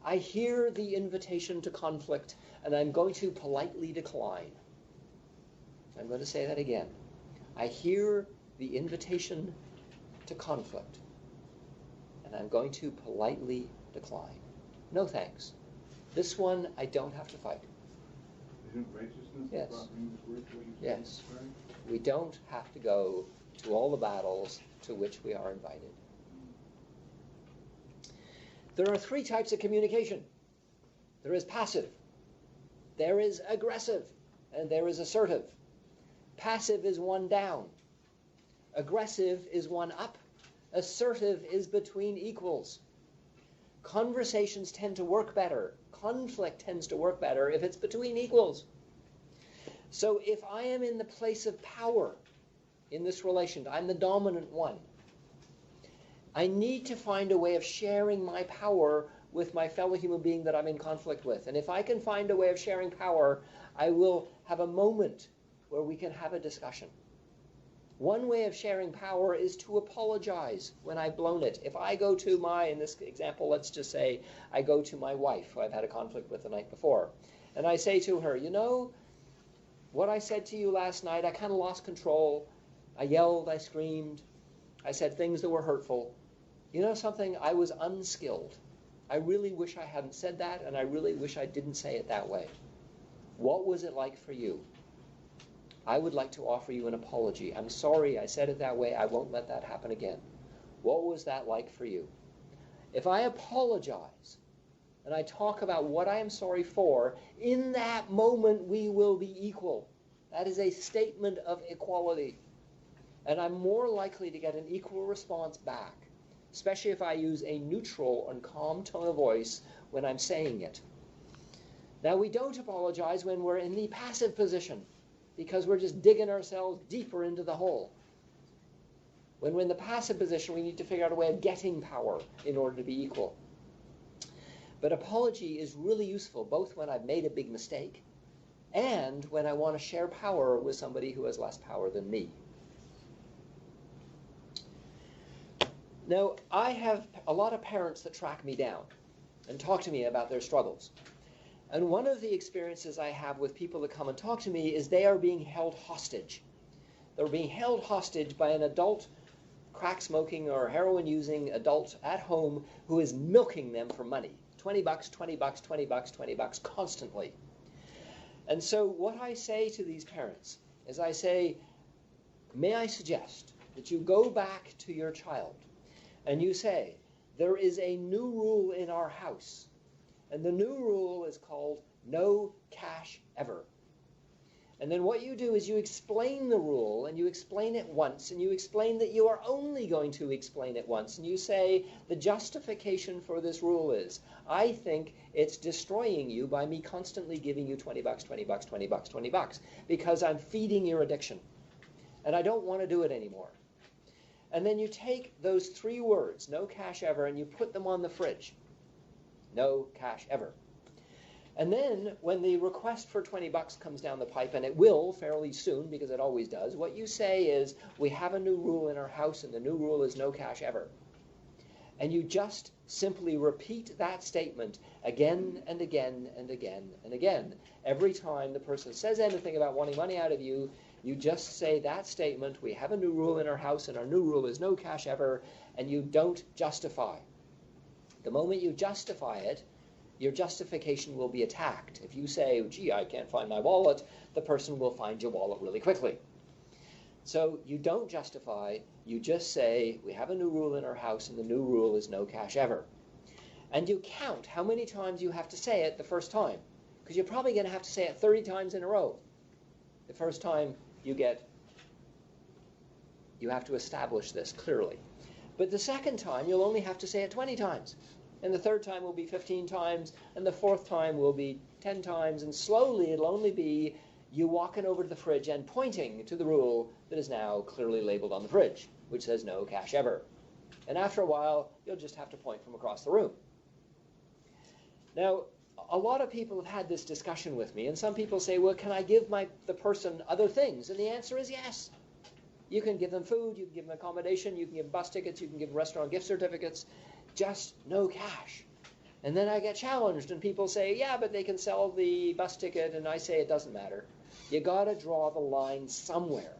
I hear the invitation to conflict and I'm going to politely decline. I'm going to say that again. I hear the invitation to conflict and I'm going to politely decline. No thanks. This one I don't have to fight.
Isn't righteousness
Yes.
about being worth what you
Yes.
say, right?
We don't have to go to all the battles to which we are invited. There are three types of communication. There is passive, there is aggressive, and there is assertive. Passive is one down. Aggressive is one up. Assertive is between equals. Conversations tend to work better. Conflict tends to work better if it's between equals. So if I am in the place of power in this relation, I'm the dominant one, I need to find a way of sharing my power with my fellow human being that I'm in conflict with. And if I can find a way of sharing power, I will have a moment where we can have a discussion. One way of sharing power is to apologize when I've blown it. If I go to in this example, let's just say I go to my wife, who I've had a conflict with the night before, and I say to her, you know, what I said to you last night, I kind of lost control. I yelled, I screamed, I said things that were hurtful. You know something? I was unskilled. I really wish I hadn't said that, and I really wish I didn't say it that way. What was it like for you? I would like to offer you an apology. I'm sorry I said it that way. I won't let that happen again. What was that like for you? If I apologize and I talk about what I am sorry for, in that moment we will be equal. That is a statement of equality. And I'm more likely to get an equal response back, especially if I use a neutral and calm tone of voice when I'm saying it. Now, we don't apologize when we're in the passive position, because we're just digging ourselves deeper into the hole. When we're in the passive position, we need to figure out a way of getting power in order to be equal. But apology is really useful, both when I've made a big mistake and when I want to share power with somebody who has less power than me. Now, I have a lot of parents that track me down. and talk to me about their struggles. And one of the experiences I have with people that come and talk to me is they are being held hostage. They're being held hostage by an adult, crack-smoking or heroin-using adult at home who is milking them for money. $20, $20, $20, $20, constantly. And so what I say to these parents is I say, may I suggest that you go back to your child and you say, there is a new rule in our house. And the new rule is called no cash ever. And then what you do is you explain the rule, and you explain it once, and you explain that you are only going to explain it once. And you say, the justification for this rule is, I think it's destroying you by me constantly giving you $20, $20, $20, $20, because I'm feeding your addiction. And I don't want to do it anymore. And then you take those 3 words, no cash ever, and you put them on the fridge. No cash ever. And then when the request for $20 comes down the pipe, and it will fairly soon because it always does, what you say is, we have a new rule in our house, and the new rule is no cash ever. And you just simply repeat that statement again and again and again and again. Every time the person says anything about wanting money out of you, you just say that statement, we have a new rule in our house, and our new rule is no cash ever, and you don't justify. The moment you justify it, your justification will be attacked. If you say, gee, I can't find my wallet, the person will find your wallet really quickly. So you don't justify, you just say, we have a new rule in our house, and the new rule is no cash ever. And you count how many times you have to say it the first time, because you're probably going to have to say it 30 times in a row. The first time you have to establish this clearly. But the second time, you'll only have to say it 20 times. And the third time will be 15 times, and the fourth time will be 10 times, and slowly it'll only be you walking over to the fridge and pointing to the rule that is now clearly labeled on the fridge, which says no cash ever. And after a while, you'll just have to point from across the room. Now, a lot of people have had this discussion with me, and some people say, well, can I give the person other things? And the answer is yes. You can give them food, you can give them accommodation, you can give bus tickets, you can give restaurant gift certificates, just no cash. And then I get challenged, and people say, yeah, but they can sell the bus ticket, and I say it doesn't matter. You got to draw the line somewhere.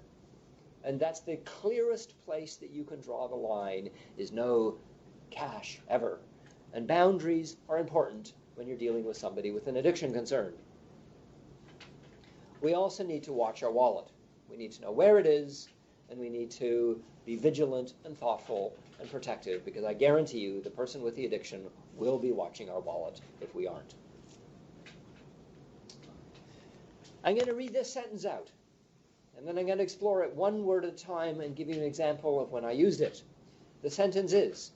And that's the clearest place that you can draw the line, is no cash ever. And boundaries are important when you're dealing with somebody with an addiction concern. We also need to watch our wallet. We need to know where it is, and we need to be vigilant and thoughtful and protective, because I guarantee you the person with the addiction will be watching our wallet if we aren't. I'm going to read this sentence out, and then I'm going to explore it one word at a time and give you an example of when I used it. The sentence is,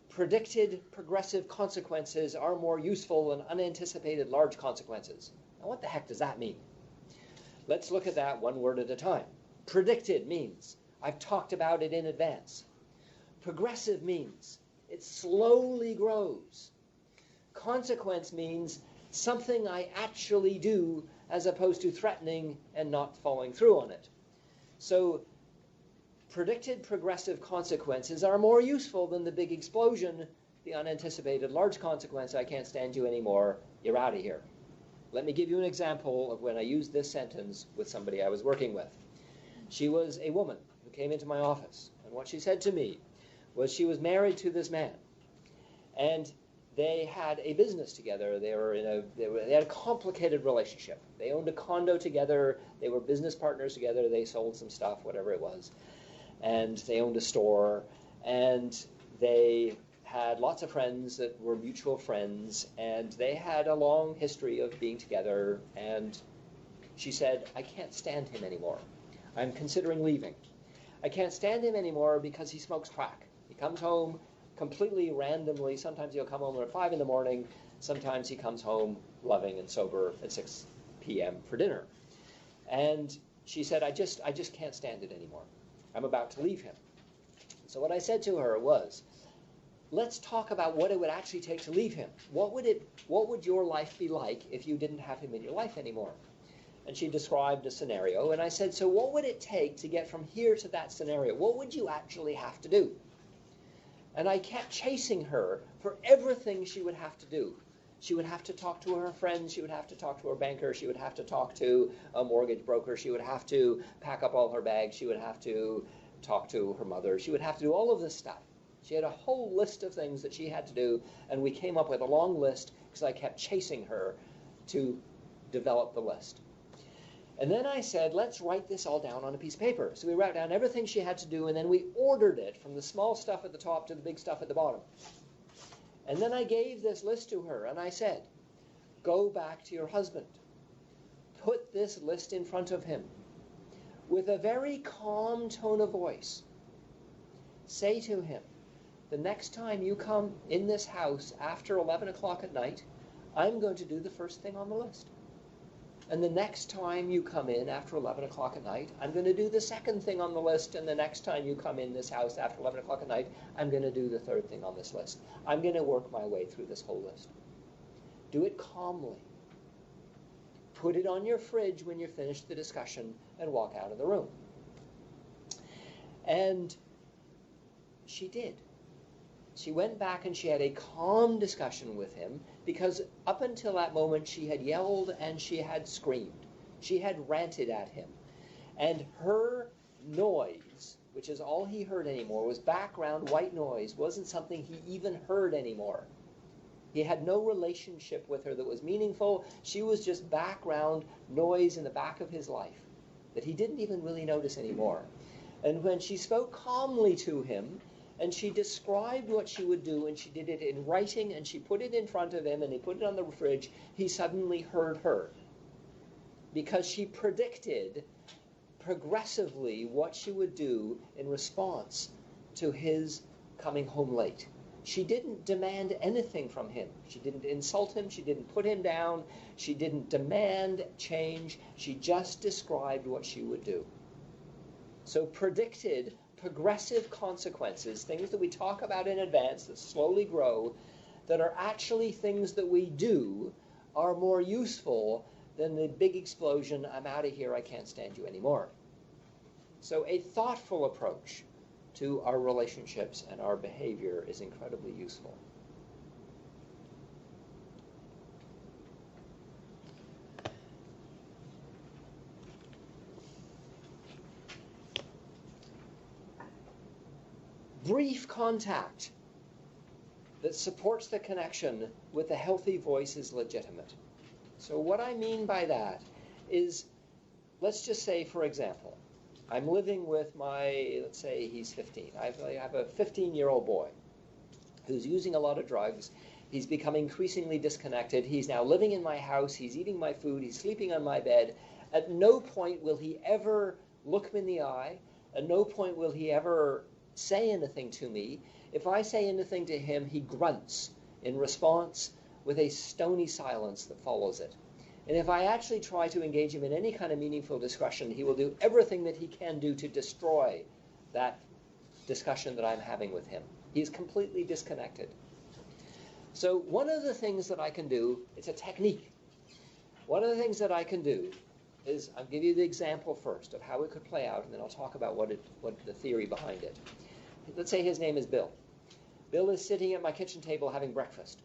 predicted progressive consequences are more useful than unanticipated large consequences. Now what the heck does that mean? Let's look at that one word at a time. Predicted means I've talked about it in advance. Progressive means it slowly grows. Consequence means something I actually do as opposed to threatening and not following through on it. So predicted progressive consequences are more useful than the big explosion, the unanticipated large consequence, I can't stand you anymore, you're out of here. Let me give you an example of when I used this sentence with somebody I was working with. She was a woman who came into my office, and what she said to me was she was married to this man, and they had a business together. They had a complicated relationship. They owned a condo together. They were business partners together. They sold some stuff, whatever it was, and they owned a store, and they had lots of friends that were mutual friends, and they had a long history of being together. And she said, I can't stand him anymore. I'm considering leaving. I can't stand him anymore because he smokes crack. He comes home completely randomly. Sometimes he'll come home at 5 in the morning. Sometimes he comes home loving and sober at 6 p.m. for dinner. And she said, I just can't stand it anymore. I'm about to leave him. So what I said to her was, let's talk about what it would actually take to leave him. What would your life be like if you didn't have him in your life anymore? And she described a scenario, and I said, so what would it take to get from here to that scenario? What would you actually have to do? And I kept chasing her for everything she would have to do. She would have to talk to her friends. She would have to talk to her banker. She would have to talk to a mortgage broker. She would have to pack up all her bags. She would have to talk to her mother. She would have to do all of this stuff. She had a whole list of things that she had to do, and we came up with a long list because I kept chasing her to develop the list. And then I said, let's write this all down on a piece of paper. So we wrote down everything she had to do, and then we ordered it from the small stuff at the top to the big stuff at the bottom. And then I gave this list to her, and I said, go back to your husband. Put this list in front of him. With a very calm tone of voice, say to him, the next time you come in this house after 11 o'clock at night, I'm going to do the first thing on the list. And the next time you come in after 11 o'clock at night, I'm going to do the second thing on the list. And the next time you come in this house after 11 o'clock at night, I'm going to do the third thing on this list. I'm going to work my way through this whole list. Do it calmly. Put it on your fridge when you're finished the discussion and walk out of the room. And she did. She went back and she had a calm discussion with him, because up until that moment she had yelled and she had screamed. She had ranted at him. And her noise, which is all he heard anymore, was background white noise, wasn't something he even heard anymore. He had no relationship with her that was meaningful. She was just background noise in the back of his life that he didn't even really notice anymore. And when she spoke calmly to him, and she described what she would do, and she did it in writing, and she put it in front of him, and he put it on the fridge, he suddenly heard her. Because she predicted progressively what she would do in response to his coming home late. She didn't demand anything from him. She didn't insult him. She didn't put him down. She didn't demand change. She just described what she would do. So predicted progressive consequences, things that we talk about in advance that slowly grow, that are actually things that we do, are more useful than the big explosion, I'm out of here, I can't stand you anymore. So a thoughtful approach to our relationships and our behavior is incredibly useful. Brief contact that supports the connection with a healthy voice is legitimate. So what I mean by that is, let's just say, for example, I'm living with let's say he's 15. I have a 15-year-old boy who's using a lot of drugs. He's becoming increasingly disconnected. He's now living in my house. He's eating my food. He's sleeping on my bed. At no point will he ever look me in the eye. At no point will he ever say anything to me. If I say anything to him, he grunts in response with a stony silence that follows it. And if I actually try to engage him in any kind of meaningful discussion, he will do everything that he can do to destroy that discussion that I'm having with him. He's completely disconnected. So one of the things that I can do, it's a technique. One of the things that I can do is, I'll give you the example first of how it could play out, and then I'll talk about what the theory behind it. Let's say his name is Bill. Bill is sitting at my kitchen table having breakfast.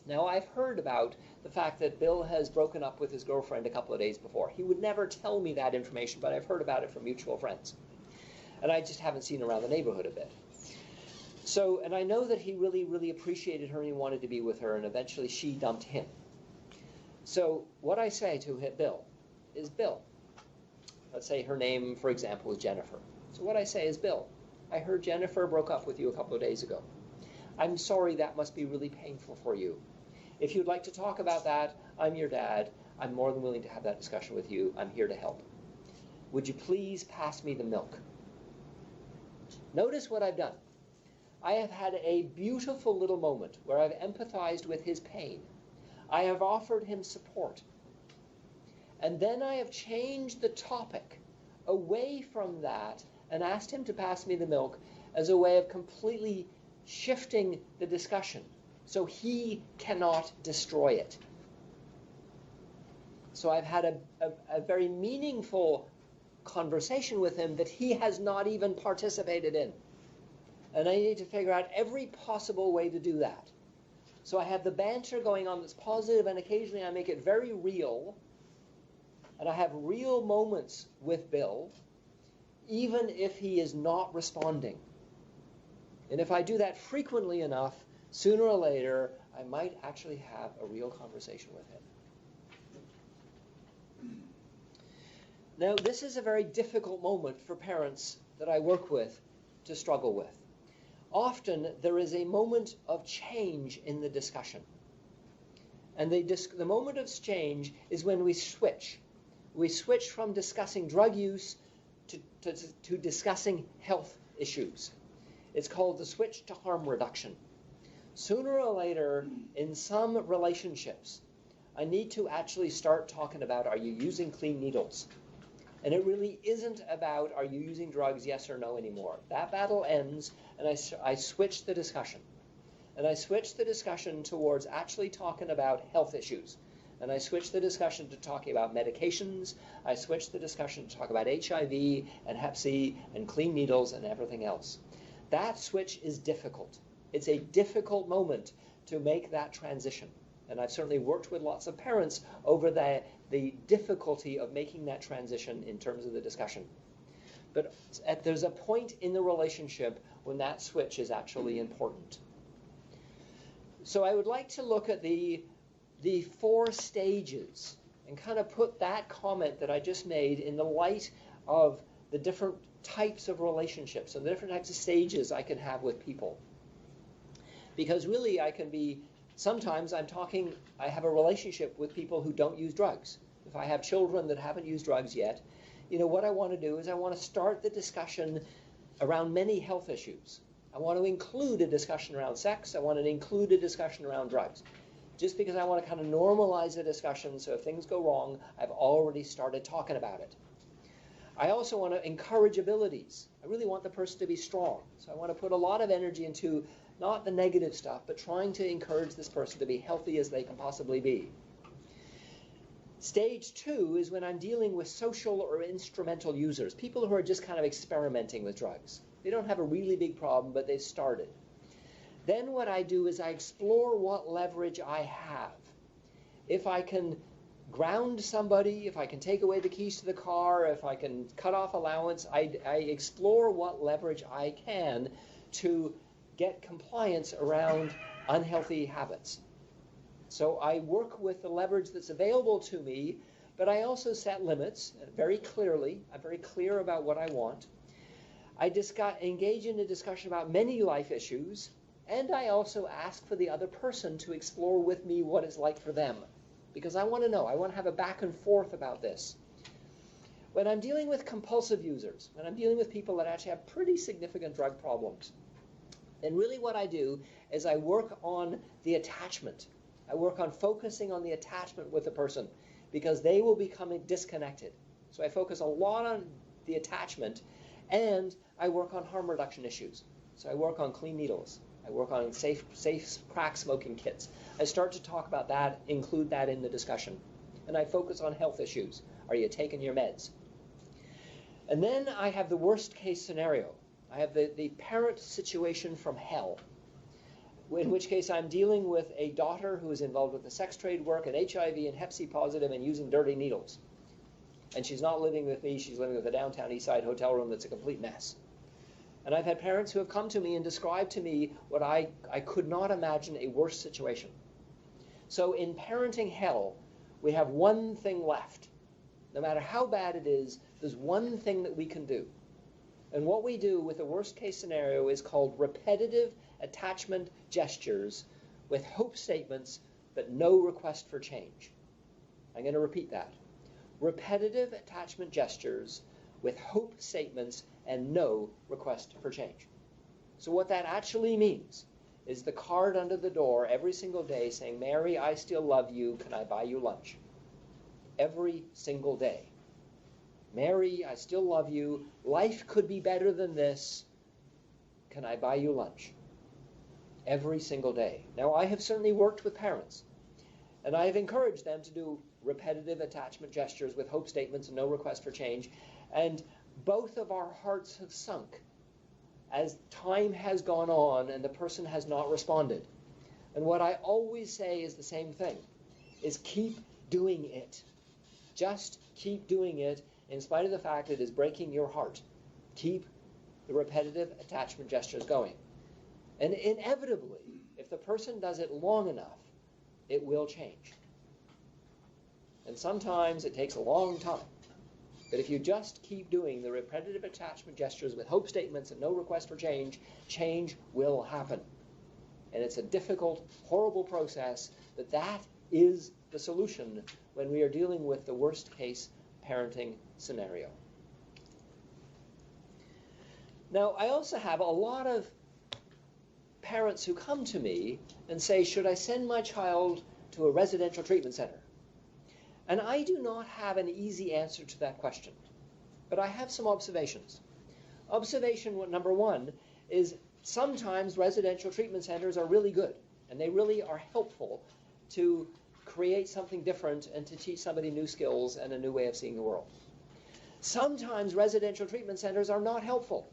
Now, I've heard about the fact that Bill has broken up with his girlfriend a couple of days before. He would never tell me that information, but I've heard about it from mutual friends. And I just haven't seen around the neighborhood a bit. So, and I know that he really, really appreciated her and he wanted to be with her, and eventually she dumped him. So what I say to Bill is, Bill, let's say her name, for example, is Jennifer. So what I say is, Bill, I heard Jennifer broke up with you a couple of days ago. I'm sorry, that must be really painful for you. If you'd like to talk about that, I'm your dad. I'm more than willing to have that discussion with you. I'm here to help. Would you please pass me the milk? Notice what I've done. I have had a beautiful little moment where I've empathized with his pain. I have offered him support. And then I have changed the topic away from that and asked him to pass me the milk as a way of completely shifting the discussion so he cannot destroy it. So I've had a very meaningful conversation with him that he has not even participated in. And I need to figure out every possible way to do that. So I have the banter going on that's positive, and occasionally I make it very real. And I have real moments with Bill, even if he is not responding. And if I do that frequently enough, sooner or later, I might actually have a real conversation with him. Now, this is a very difficult moment for parents that I work with to struggle with. Often, there is a moment of change in the discussion. And the moment of change is when we switch. We switch from discussing drug use to discussing health issues. It's called the switch to harm reduction. Sooner or later, in some relationships, I need to actually start talking about, are you using clean needles? And it really isn't about, are you using drugs, yes or no anymore. That battle ends, and I switch the discussion. And I switch the discussion towards actually talking about health issues. And I switch the discussion to talking about medications. I switch the discussion to talk about HIV and Hep C and clean needles and everything else. That switch is difficult. It's a difficult moment to make that transition. And I've certainly worked with lots of parents over the difficulty of making that transition in terms of the discussion. But there's a point in the relationship when that switch is actually important. So I would like to look at the 4 stages and kind of put that comment that I just made in the light of the different types of relationships and the different types of stages I can have with people. Because really sometimes I have a relationship with people who don't use drugs. If I have children that haven't used drugs yet, what I want to do is I want to start the discussion around many health issues. I want to include a discussion around sex. I want to include a discussion around drugs. Just because I want to kind of normalize the discussion so if things go wrong, I've already started talking about it. I also want to encourage abilities. I really want the person to be strong. So I want to put a lot of energy into not the negative stuff, but trying to encourage this person to be healthy as they can possibly be. Stage 2 is when I'm dealing with social or instrumental users, people who are just kind of experimenting with drugs. They don't have a really big problem, but they've started. Then what I do is I explore what leverage I have. If I can ground somebody, if I can take away the keys to the car, if I can cut off allowance, I explore what leverage I can to get compliance around unhealthy habits. So I work with the leverage that's available to me, but I also set limits very clearly. I'm very clear about what I want. I engage in a discussion about many life issues, and I also ask for the other person to explore with me what it's like for them, because I want to know. I want to have a back and forth about this. When I'm dealing with compulsive users, when I'm dealing with people that actually have pretty significant drug problems, and really what I do is I work on the attachment. I work on focusing on the attachment with the person because they will become disconnected. So I focus a lot on the attachment, and I work on harm reduction issues. So I work on clean needles. I work on safe crack smoking kits. I start to talk about that, include that in the discussion. And I focus on health issues. Are you taking your meds? And then I have the worst case scenario. I have the parent situation from hell, in which case I'm dealing with a daughter who is involved with the sex trade work and HIV and Hep C positive and using dirty needles. And she's not living with me, she's living with a downtown East Side hotel room that's a complete mess. And I've had parents who have come to me and described to me what I could not imagine a worse situation. So in parenting hell, we have one thing left. No matter how bad it is, there's one thing that we can do. And what we do with the worst case scenario is called repetitive attachment gestures with hope statements but no request for change. I'm going to repeat that. Repetitive attachment gestures with hope statements and no request for change. So what that actually means is the card under the door every single day saying, Mary, I still love you. Can I buy you lunch? Every single day. Mary, I still love you. Life could be better than this. Can I buy you lunch? Every single day. Now, I have certainly worked with parents, and I have encouraged them to do repetitive attachment gestures with hope statements and no request for change, and both of our hearts have sunk as time has gone on and the person has not responded. And what I always say is the same thing, is keep doing it. Just keep doing it in spite of the fact it is breaking your heart. Keep the repetitive attachment gestures going. And inevitably, if the person does it long enough, it will change. And sometimes it takes a long time. But if you just keep doing the repetitive attachment gestures with hope statements and no request for change, change will happen. And it's a difficult, horrible process, but that is the solution when we are dealing with the worst case parenting scenario. Now, I also have a lot of parents who come to me and say, should I send my child to a residential treatment center? And I do not have an easy answer to that question, but I have some observations. Observation number one is sometimes residential treatment centers are really good, and they really are helpful to create something different and to teach somebody new skills and a new way of seeing the world. Sometimes residential treatment centers are not helpful,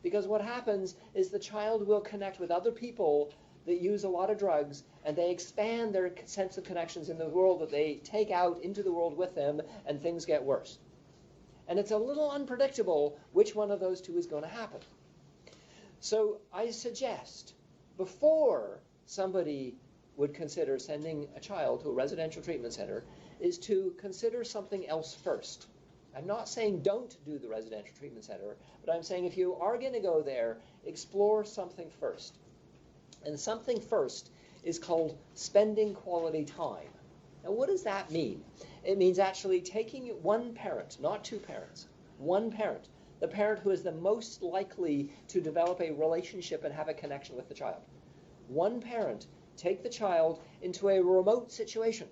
because what happens is the child will connect with other people that use a lot of drugs, and they expand their sense of connections in the world that they take out into the world with them, and things get worse. And it's a little unpredictable which one of those two is going to happen. So I suggest, before somebody would consider sending a child to a residential treatment center, is to consider something else first. I'm not saying don't do the residential treatment center, but I'm saying if you are going to go there, explore something first. And something first is called spending quality time. Now, what does that mean? It means actually taking one parent, not two parents, one parent, the parent who is the most likely to develop a relationship and have a connection with the child. One parent, take the child into a remote situation.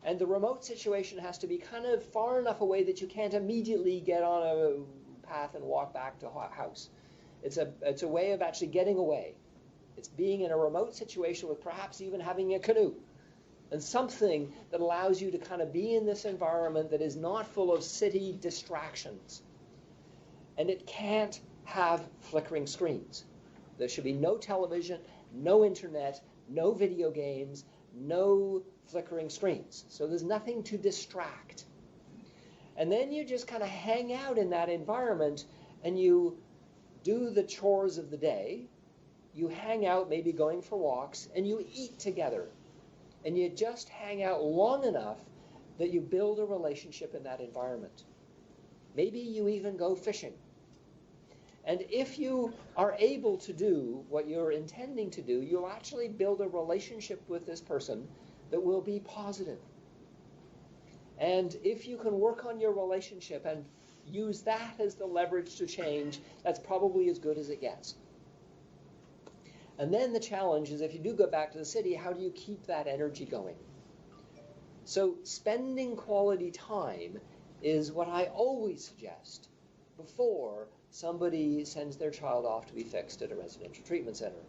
And the remote situation has to be kind of far enough away that you can't immediately get on a path and walk back to a house. It's a way of actually getting away. It's being in a remote situation with perhaps even having a canoe and something that allows you to kind of be in this environment that is not full of city distractions. And it can't have flickering screens. There should be no television, no internet, no video games, no flickering screens. So there's nothing to distract. And then you just kind of hang out in that environment and you do the chores of the day. You hang out, maybe going for walks, and you eat together. And you just hang out long enough that you build a relationship in that environment. Maybe you even go fishing. And if you are able to do what you're intending to do, you'll actually build a relationship with this person that will be positive. And if you can work on your relationship and use that as the leverage to change, that's probably as good as it gets. And then the challenge is, if you do go back to the city, how do you keep that energy going? So spending quality time is what I always suggest before somebody sends their child off to be fixed at a residential treatment center.